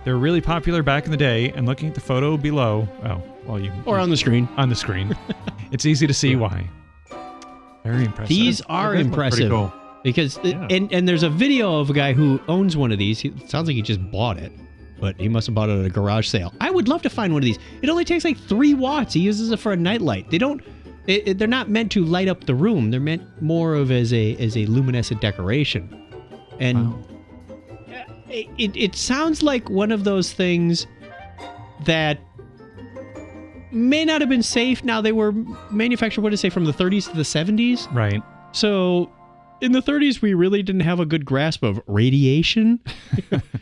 They were really popular back in the day, and looking at the photo below, or on the screen. On the screen. It's easy to see why. Very impressive. These are impressive. Pretty cool. Because and there's a video of a guy who owns one of these. It sounds like he just bought it, but he must have bought it at a garage sale. I would love to find one of these. It only takes like 3 watts. He uses it for a nightlight. They're not meant to light up the room. They're meant more of as a luminescent decoration. And Wow. it sounds like one of those things that may not have been safe. Now, they were manufactured, what did I say, from the 30s to the 70s? Right. So in the 30s, we really didn't have a good grasp of radiation.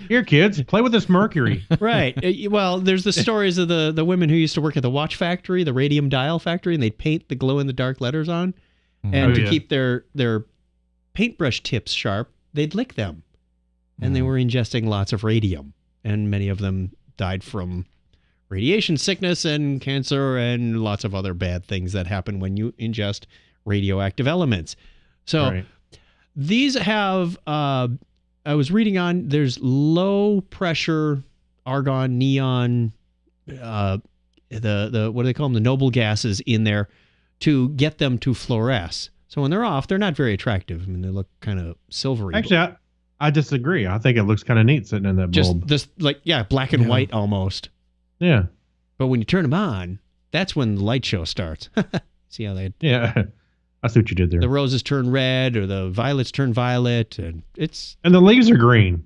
Here, kids, play with this mercury. Right. Well, there's the stories of the women who used to work at the watch factory, the radium dial factory, and they'd paint the glow-in-the-dark letters on. And to keep their paintbrush tips sharp, they'd lick them. And they were ingesting lots of radium. And many of them died from radiation sickness and cancer and lots of other bad things that happen when you ingest radioactive elements. So these have, I was reading on, there's low pressure argon, neon, the what do they call them? The noble gases in there to get them to fluoresce. So when they're off, they're not very attractive. I mean, they look kind of silvery. Actually, I disagree. I think it looks kind of neat sitting in that bulb. Just like, black and white almost. Yeah. But when you turn them on, that's when the light show starts. See how they... Yeah. I see what you did there. The roses turn red or the violets turn violet. And the leaves are green.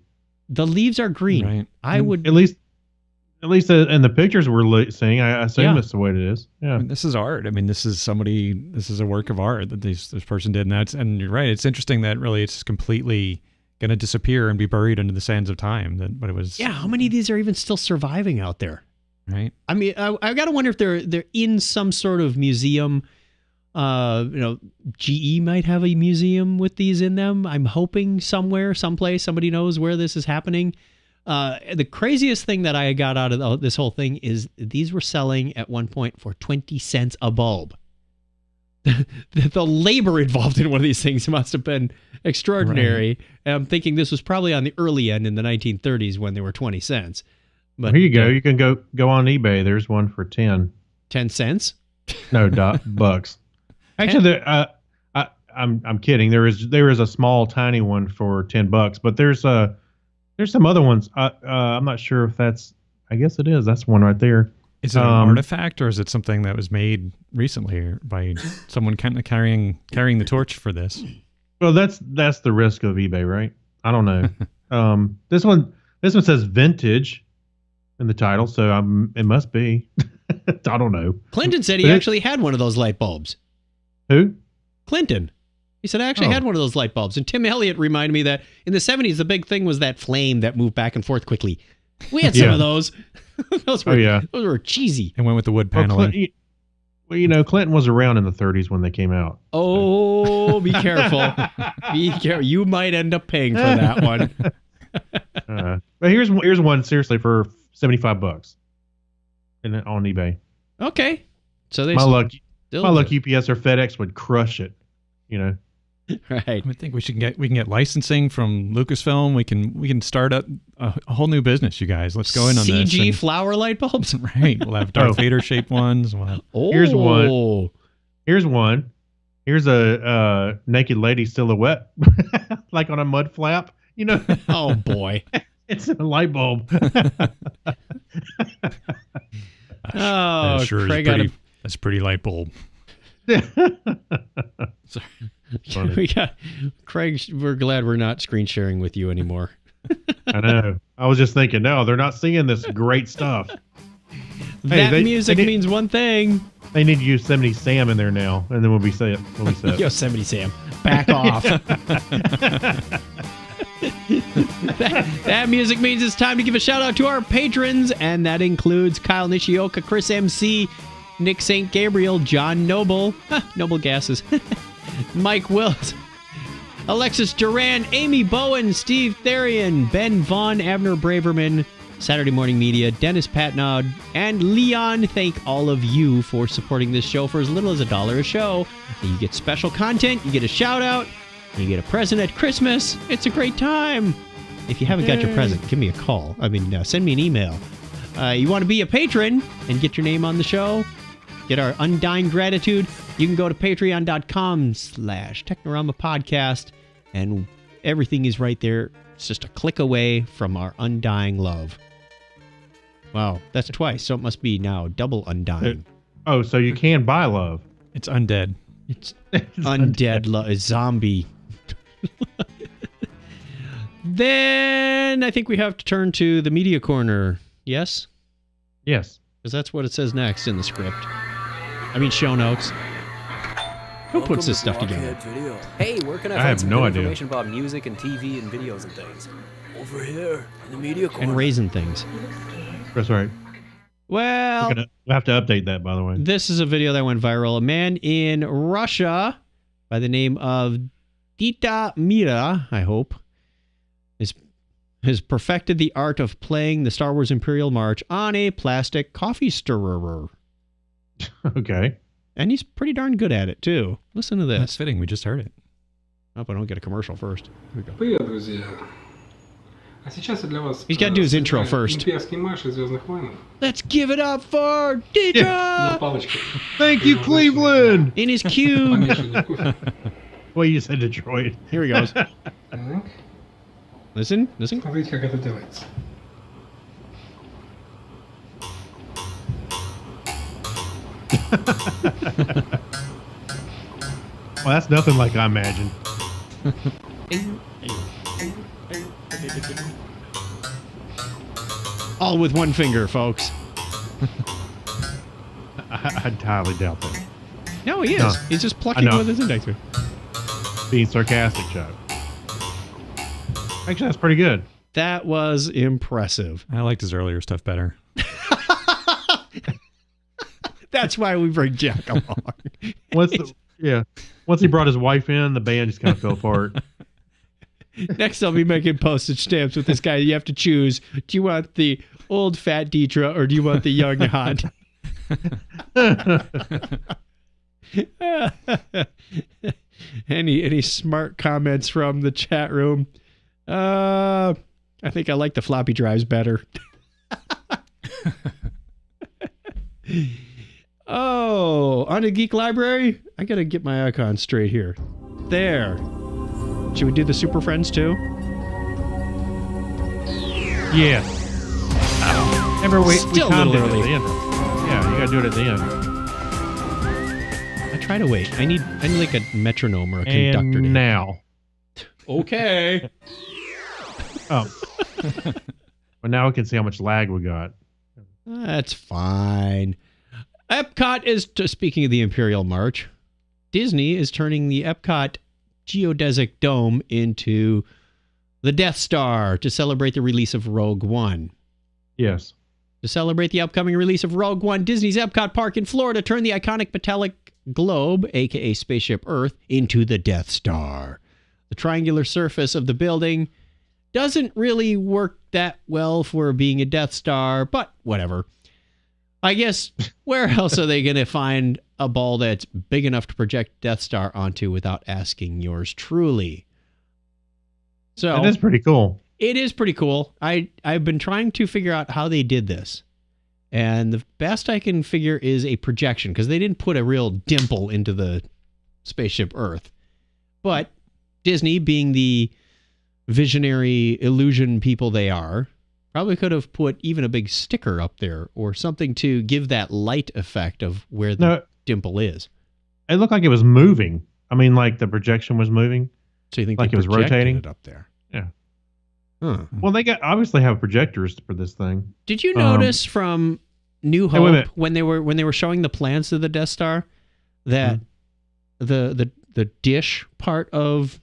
The leaves are green. Right. I would... At least in the pictures we're seeing, I assume that's the way it is. Yeah. I mean, this is art. I mean, this is a work of art that this person did. And you're right. It's interesting that really it's completely going to disappear and be buried into the sands of time. But it was... Yeah, how many of these are even still surviving out there? Right. I mean, I got to wonder if they're in some sort of museum. GE might have a museum with these in them. I'm hoping somewhere, someplace, somebody knows where this is happening. The craziest thing that I got out of this whole thing is these were selling at one point for 20 cents a bulb. The labor involved in one of these things must have been extraordinary. Right. And I'm thinking this was probably on the early end in the 1930s when they were 20 cents. But here you go. You can go on eBay. There's one for 10 cents. No, bucks. Actually, I'm kidding. There is a small, tiny one for $10, but there's some other ones. I'm not sure if that's. I guess it is. That's one right there. Is it an artifact or is it something that was made recently by someone kind of carrying the torch for this? Well, that's the risk of eBay, right? I don't know. This one says vintage in the title, so it must be. I don't know. Clinton said he actually had one of those light bulbs. Who? Clinton. He said, I actually had one of those light bulbs. And Tim Elliott reminded me that in the 70s, the big thing was that flame that moved back and forth quickly. We had some of those. Those were cheesy. And went with the wood paneling. Well, Clinton was around in the 30s when they came out. Oh, be careful. Be careful. You might end up paying for that one. But here's one, seriously, for $75 on eBay. Okay. So they my luck UPS or FedEx would crush it, Right. I think we can get licensing from Lucasfilm. We can start up a whole new business, you guys. Let's go in on this. CG flower light bulbs. Right. We'll have Darth Vader shaped ones. Here's one. Here's a naked lady silhouette, like on a mud flap. Oh boy. It's a light bulb. Oh, sure Craig that's a pretty light bulb. We got Craig. We're glad we're not screen sharing with you anymore. I know. I was just thinking, no, they're not seeing this great stuff. Music means one thing. They need to use Yosemite Sam in there now, and then we'll be set. Yosemite Sam, back off. That music means it's time to give a shout out to our patrons, and that includes Kyle Nishioka, Chris MC, Nick St. Gabriel, John Noble, Noble Gases, Mike Wilt, Alexis Duran, Amy Bowen, Steve Therian, Ben Vaughn, Abner Braverman, Saturday Morning Media, Dennis Patnaud, and Leon. Thank all of you for supporting this show for as little as $1 a show. You get special content, you get a shout out, you get a present at Christmas. It's a great time. If you haven't got your present, give me a call. Send me an email. You want to be a patron and get your name on the show? Get our undying gratitude? You can go to patreon.com/Technorama Podcast and everything is right there. It's just a click away from our undying love. Wow, that's twice, so it must be now double undying. Oh, so you can buy love. It's undead. It's undead love, zombie. Then I think we have to turn to the media corner. Yes? Yes. Because that's what it says next in the script. I mean, show notes. Who puts this stuff together? Hey, where can I I find have some no good idea. information about music and TV and videos and things? Over here in the media corner. And raisin things. That's right. Well, We'll have to update that, by the way. this is a video that went viral. A man in Russia by the name of Dita Mira, I hope, has perfected the art of playing the Star Wars Imperial March on a plastic coffee stirrer. Okay. And he's pretty darn good at it, too. Listen to That's this. fitting. We just heard it. Hope I don't get a commercial first. Here we go. Привет, друзья! А сейчас я для вас He's got to do his intro first. имперский марш из «Звездных войн» Let's give it up for Dita! на палочке. Thank you, Cleveland! In his cube. Помешанный кофе. Well, you said Detroit. Here he goes. Так, Listen, listen. смотрите, как это делается. Well, that's nothing like I imagined. All with one finger, folks. I entirely doubt that. No, he is. No. He's just I plucking know. with his index finger. Being sarcastic, Chuck. Actually, that's pretty good. That was impressive. I liked his earlier stuff better. That's why we bring Jack along. Once he brought his wife in, the band just kind of fell apart. Next, I'll be making postage stamps with this guy. You have to choose. Do you want the old fat Deetra or do you want the young hot? Any smart comments from the chat room? I think I like the floppy drives better. Oh, on a Geek Library? I gotta get my icon straight here. There. Should we do the Super Friends too? Yeah. Remember, we Still a timed little it early. at the end. Yeah, you gotta do it at the end. I try to wait. I need like a metronome or a conductor. And now. Okay. Oh. Well, now we can see how much lag we got. That's fine. Epcot is, speaking of the Imperial March, Disney is turning the Epcot geodesic dome into the Death Star to celebrate the release of Rogue One. Yes. To celebrate the upcoming release of Rogue One, Disney's Epcot Park in Florida turned the iconic metallic globe, aka Spaceship Earth, into the Death Star. The triangular surface of the building doesn't really work that well for being a Death Star, but whatever. I guess where else are they going to find a ball that's big enough to project Death Star onto without asking yours truly? So That is pretty cool. it is pretty cool. I've been trying to figure out how they did this. And the best I can figure is a projection, because they didn't put a real dimple into the Spaceship Earth. But Disney, being the visionary illusion people they are, probably could have put even a big sticker up there or something to give that light effect of where the dimple is. It looked like it was moving. I mean, like the projection was moving. So you think like they it was projected rotating it up there? Yeah. Huh. Well, they obviously have projectors for this thing. Did you notice from New Hey, wait a Hope minute. when they were showing the plans to the Death Star that the dish part of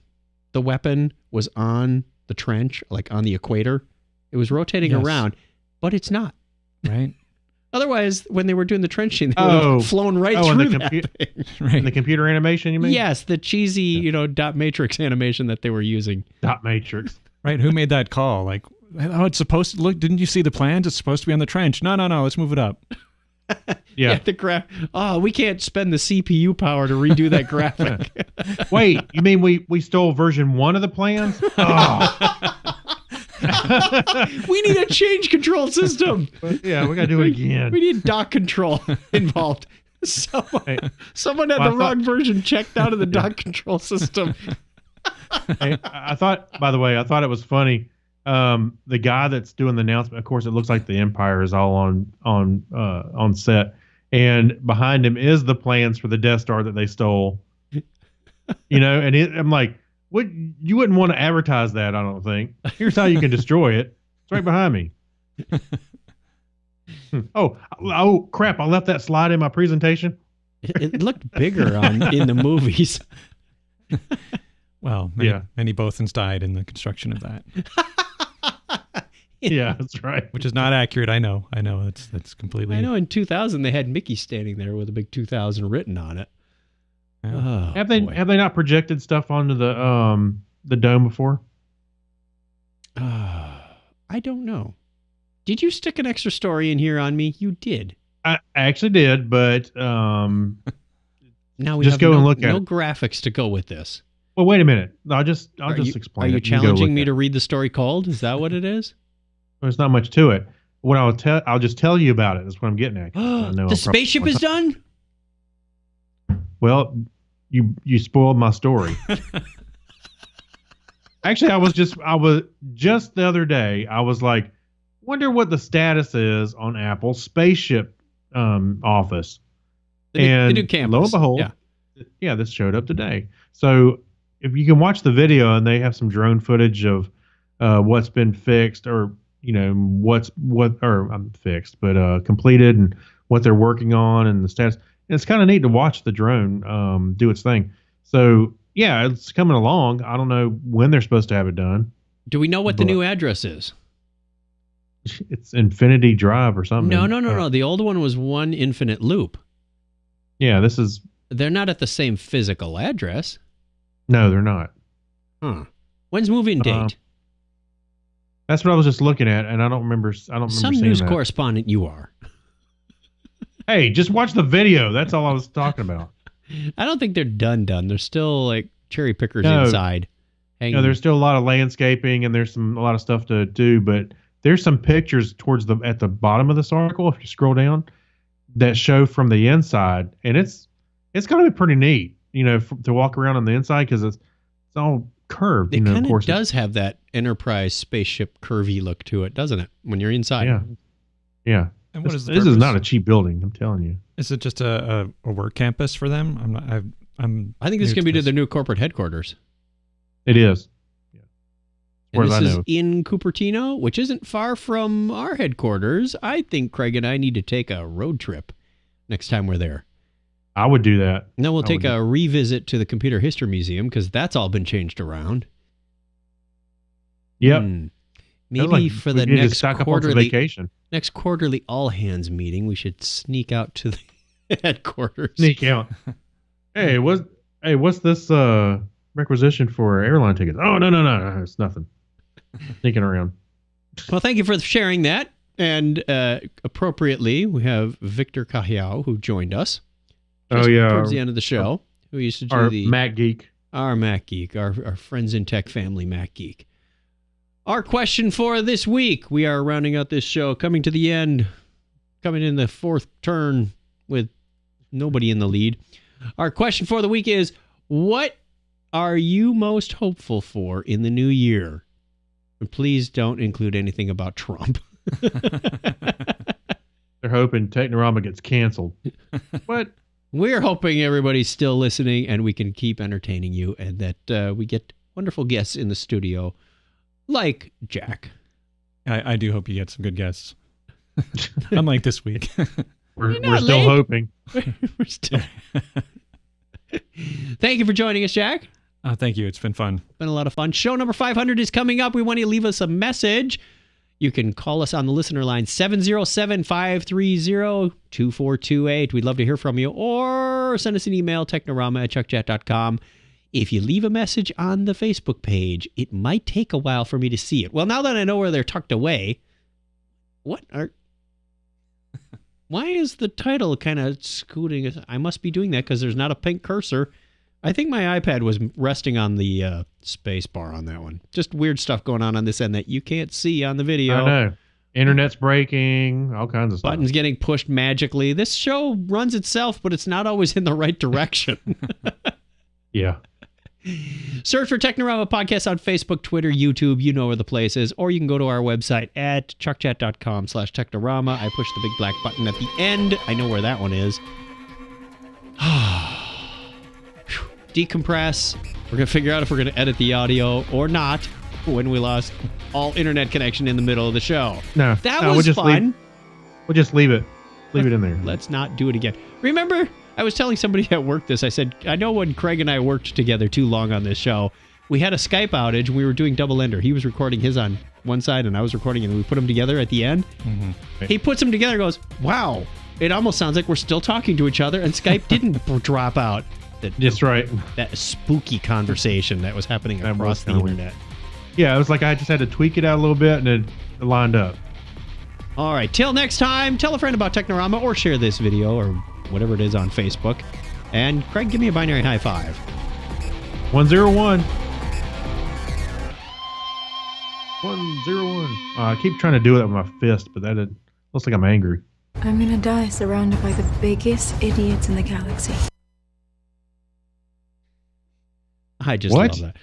the weapon was on the trench, like on the equator? It was rotating Yes. around, but it's not. Right? Otherwise, when they were doing the trenching, they would have flown right and through the that thing. Right. The computer animation, you mean? Yes, the cheesy, dot matrix animation that they were using. Dot matrix. Right? Who made that call? Like, oh, it's supposed to look. Didn't you see the plans? It's supposed to be on the trench. No. Let's move it up. Yeah. The we can't spend the CPU power to redo that graphic. Wait, you mean we stole version 1 of the plans? Oh. We need a change control system. Yeah, we got to do it again. We need dock control involved. Someone had the wrong version checked out of the dock control system. Hey, I thought, by the way, I thought it was funny. The guy that's doing the announcement, of course, it looks like the Empire is all on set, and behind him is the plans for the Death Star that they stole. And I'm like, what? You wouldn't want to advertise that, I don't think. Here's how you can destroy it. It's right behind me. Oh, crap! I left that slide in my presentation. It looked bigger in the movies. Well, many Bothans died in the construction of that. Yeah, that's right. Which is not accurate. I know. That's completely. I know. In 2000, they had Mickey standing there with a big 2000 written on it. Yeah. Have they not projected stuff onto the dome before? I don't know. Did you stick an extra story in here on me? You did. I actually did, but now we just have go and look at no it. graphics to go with this. Well, wait a minute. I'll just explain. Are you it. You go challenging look me at to it. read the story cold? Is that what it is? There's not much to it. What I'll just tell you about it. That's what I'm getting at. The spaceship is done? Well, you spoiled my story. Actually, I was just the other day, I was like, wonder what the status is on Apple's spaceship office. The new campus. Lo and behold, this showed up today. So if you can watch the video, and they have some drone footage of what's been fixed, or fixed, but completed, and what they're working on, and the status. And it's kind of neat to watch the drone do its thing. So yeah, it's coming along. I don't know when they're supposed to have it done. Do we know what the new address is? It's Infinity Drive or something. No. The old one was One Infinite Loop. Yeah, this is. They're not at the same physical address. No, they're not. Huh. When's move-in date? That's what I was just looking at, and I don't remember. Some seeing news that. Correspondent you are. Hey, just watch the video. That's all I was talking about. I don't think they're done. There's still like cherry pickers inside. There's still a lot of landscaping, and there's a lot of stuff to do, but there's some pictures at the bottom of this article, if you scroll down, that show from the inside, and it's going to be pretty neat, to walk around on the inside, because it's all curved. It kind of does have that Enterprise spaceship curvy look to it, doesn't it? When you're inside. Yeah. And what is this is not a cheap building, I'm telling you. Is it just a work campus for them? I think this is going to be to their new corporate headquarters. It is. Yeah. And this is in Cupertino, which isn't far from our headquarters. I think Craig and I need to take a road trip next time we're there. I would do that. And then we'll take a revisit to the Computer History Museum, because that's all been changed around. Yep. Maybe for the next quarterly all hands meeting, we should sneak out to the headquarters. Sneak out. Hey, what's this requisition for airline tickets? Oh, no, it's nothing. Sneaking around. Well, thank you for sharing that. And appropriately, we have Victor Cahiao, who joined us. Towards the end of the show, who used to do our Mac Geek, our friends in tech family, Mac Geek. Our question for this week, we are rounding out this show, coming to the end, coming in the fourth turn with nobody in the lead. Our question for the week is, what are you most hopeful for in the new year? And please don't include anything about Trump. They're hoping Technorama gets canceled. What? We're hoping everybody's still listening and we can keep entertaining you, and that we get wonderful guests in the studio like Jack. I do hope you get some good guests. Unlike this week. We're still hoping. We're still. Thank you for joining us, Jack. Thank you. It's been fun. Been a lot of fun. Show number 500 is coming up. We want you to leave us a message. You can call us on the listener line, 707-530-2428. We'd love to hear from you. Or send us an email, technorama@chuckchat.com. If you leave a message on the Facebook page, it might take a while for me to see it. Well, now that I know where they're tucked away, why is the title kind of scooting? I must be doing that because there's not a pink cursor. I think my iPad was resting on the space bar on that one. Just weird stuff going on this end that you can't see on the video. I know. Internet's breaking, all kinds of stuff. Buttons getting pushed magically. This show runs itself, but it's not always in the right direction. Yeah. Search for Technorama Podcast on Facebook, Twitter, YouTube. You know where the place is. Or you can go to our website at chuckchat.com/Technorama. I push the big black button at the end. I know where that one is. Decompress. We're going to figure out if we're going to edit the audio or not when we lost all internet connection in the middle of the show. No. That no, was fun. We'll just leave it. Leave it in there. Let's not do it again. Remember, I was telling somebody at work this. I said, I know when Craig and I worked together too long on this show, we had a Skype outage and we were doing double ender. He was recording his on one side and I was recording it, and we put them together at the end. Mm-hmm. He puts them together and goes, wow, it almost sounds like we're still talking to each other, and Skype didn't drop out. That's right. That spooky conversation that was happening across the internet. Yeah, it was like I just had to tweak it out a little bit and it lined up. All right, till next time, tell a friend about Technorama or share this video or whatever it is on Facebook. And Craig, give me a binary high five. 101. 101. I keep trying to do it with my fist, but that looks like I'm angry. I'm gonna die surrounded by the biggest idiots in the galaxy. I just love that.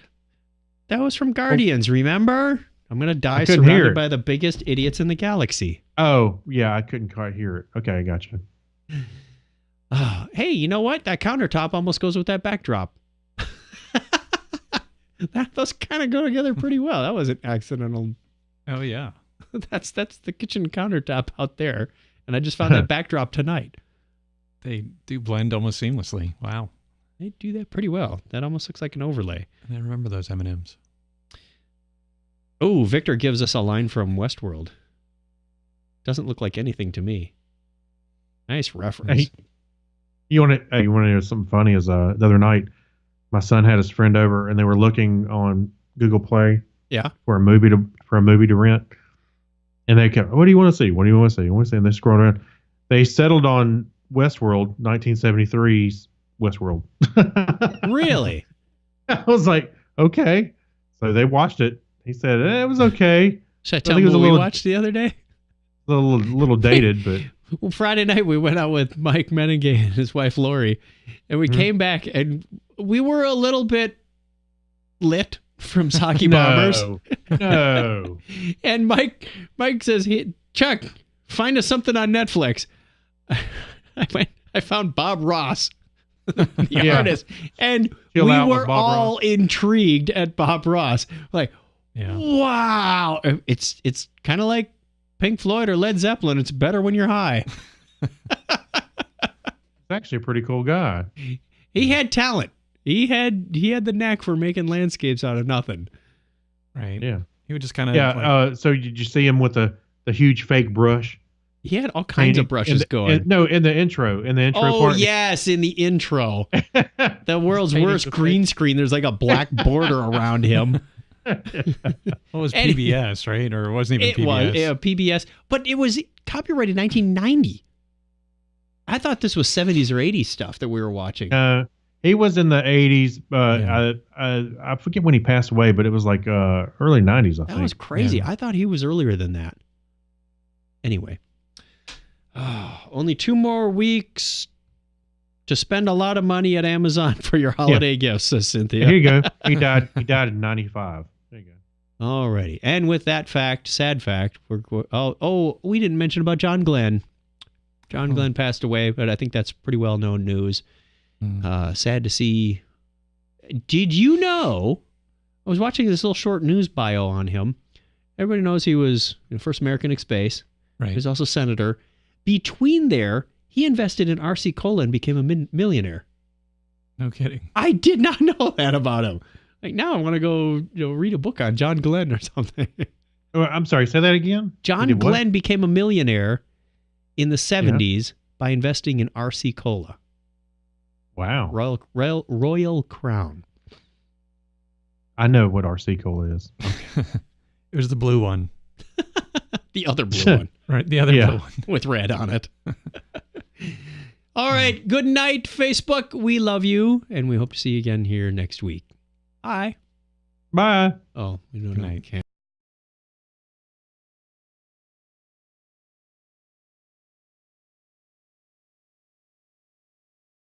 That was from Guardians, remember? I'm going to die surrounded by the biggest idiots in the galaxy. Oh, yeah, I couldn't quite hear it. Okay, I got you. Hey, you know what? That countertop almost goes with that backdrop. Those kind of go together pretty well. That was an accidental. Oh, yeah. That's the kitchen countertop out there. And I just found that backdrop tonight. They do blend almost seamlessly. Wow. They do that pretty well. That almost looks like an overlay. And I remember those M&Ms. Oh, Victor gives us a line from Westworld. Doesn't look like anything to me. Nice reference. Hey, you want to hear something funny? Is the other night, my son had his friend over, and they were looking on Google Play. Yeah. For a movie to rent, and they kept, what do you want to see? What do you want to see? You want to see? And they scrolled around. They settled on Westworld, 1973's Westworld. Really? I was like, okay. So they watched it. He said it was okay. Should I tell him what we watched the other day? A little dated, but well, Friday night we went out with Mike Menenge and his wife Lori, and we came back and we were a little bit lit from Sake Bombers. No. And Mike says, hey, Chuck, find us something on Netflix. I found Bob Ross. The artist, and we were all intrigued at Bob Ross. Like, wow, it's kind of like Pink Floyd or Led Zeppelin. It's better when you're high. He's actually a pretty cool guy. He had talent. He had the knack for making landscapes out of nothing. Right. Yeah. He would just kind of so did you see him with the huge fake brush? He had all kinds of brushes going. In the intro Oh, part. yes, in the intro. The world's worst green screen. There's like a black border around him. Well, it was PBS, right? Or it wasn't even PBS. It was PBS. But it was copyrighted 1990. I thought this was 70s or 80s stuff that we were watching. He was in the 80s. I forget when he passed away, but it was like early 90s, I think. That was crazy. Yeah. I thought he was earlier than that. Anyway. Only 2 more weeks to spend a lot of money at Amazon for your holiday gifts, says Cynthia. Here you go. He died in 95. There you go. All righty. And with that sad fact, we didn't mention about John Glenn. John Glenn passed away, but I think that's pretty well-known news. Sad to see. Did you know, I was watching this little short news bio on him. Everybody knows he was the first American in space. Right. He was also senator. Between there, he invested in RC Cola and became a millionaire. No kidding. I did not know that about him. Like, now I want to go read a book on John Glenn or something. Oh, I'm sorry, say that again? John Glenn became a millionaire in the 70s by investing in RC Cola. Wow. Royal Crown. I know what RC Cola is. It was the blue one. The other blue one. Right, the other blue one. With red on it. All right, good night, Facebook. We love you, and we hope to see you again here next week. Bye. Bye. Oh, we don't know.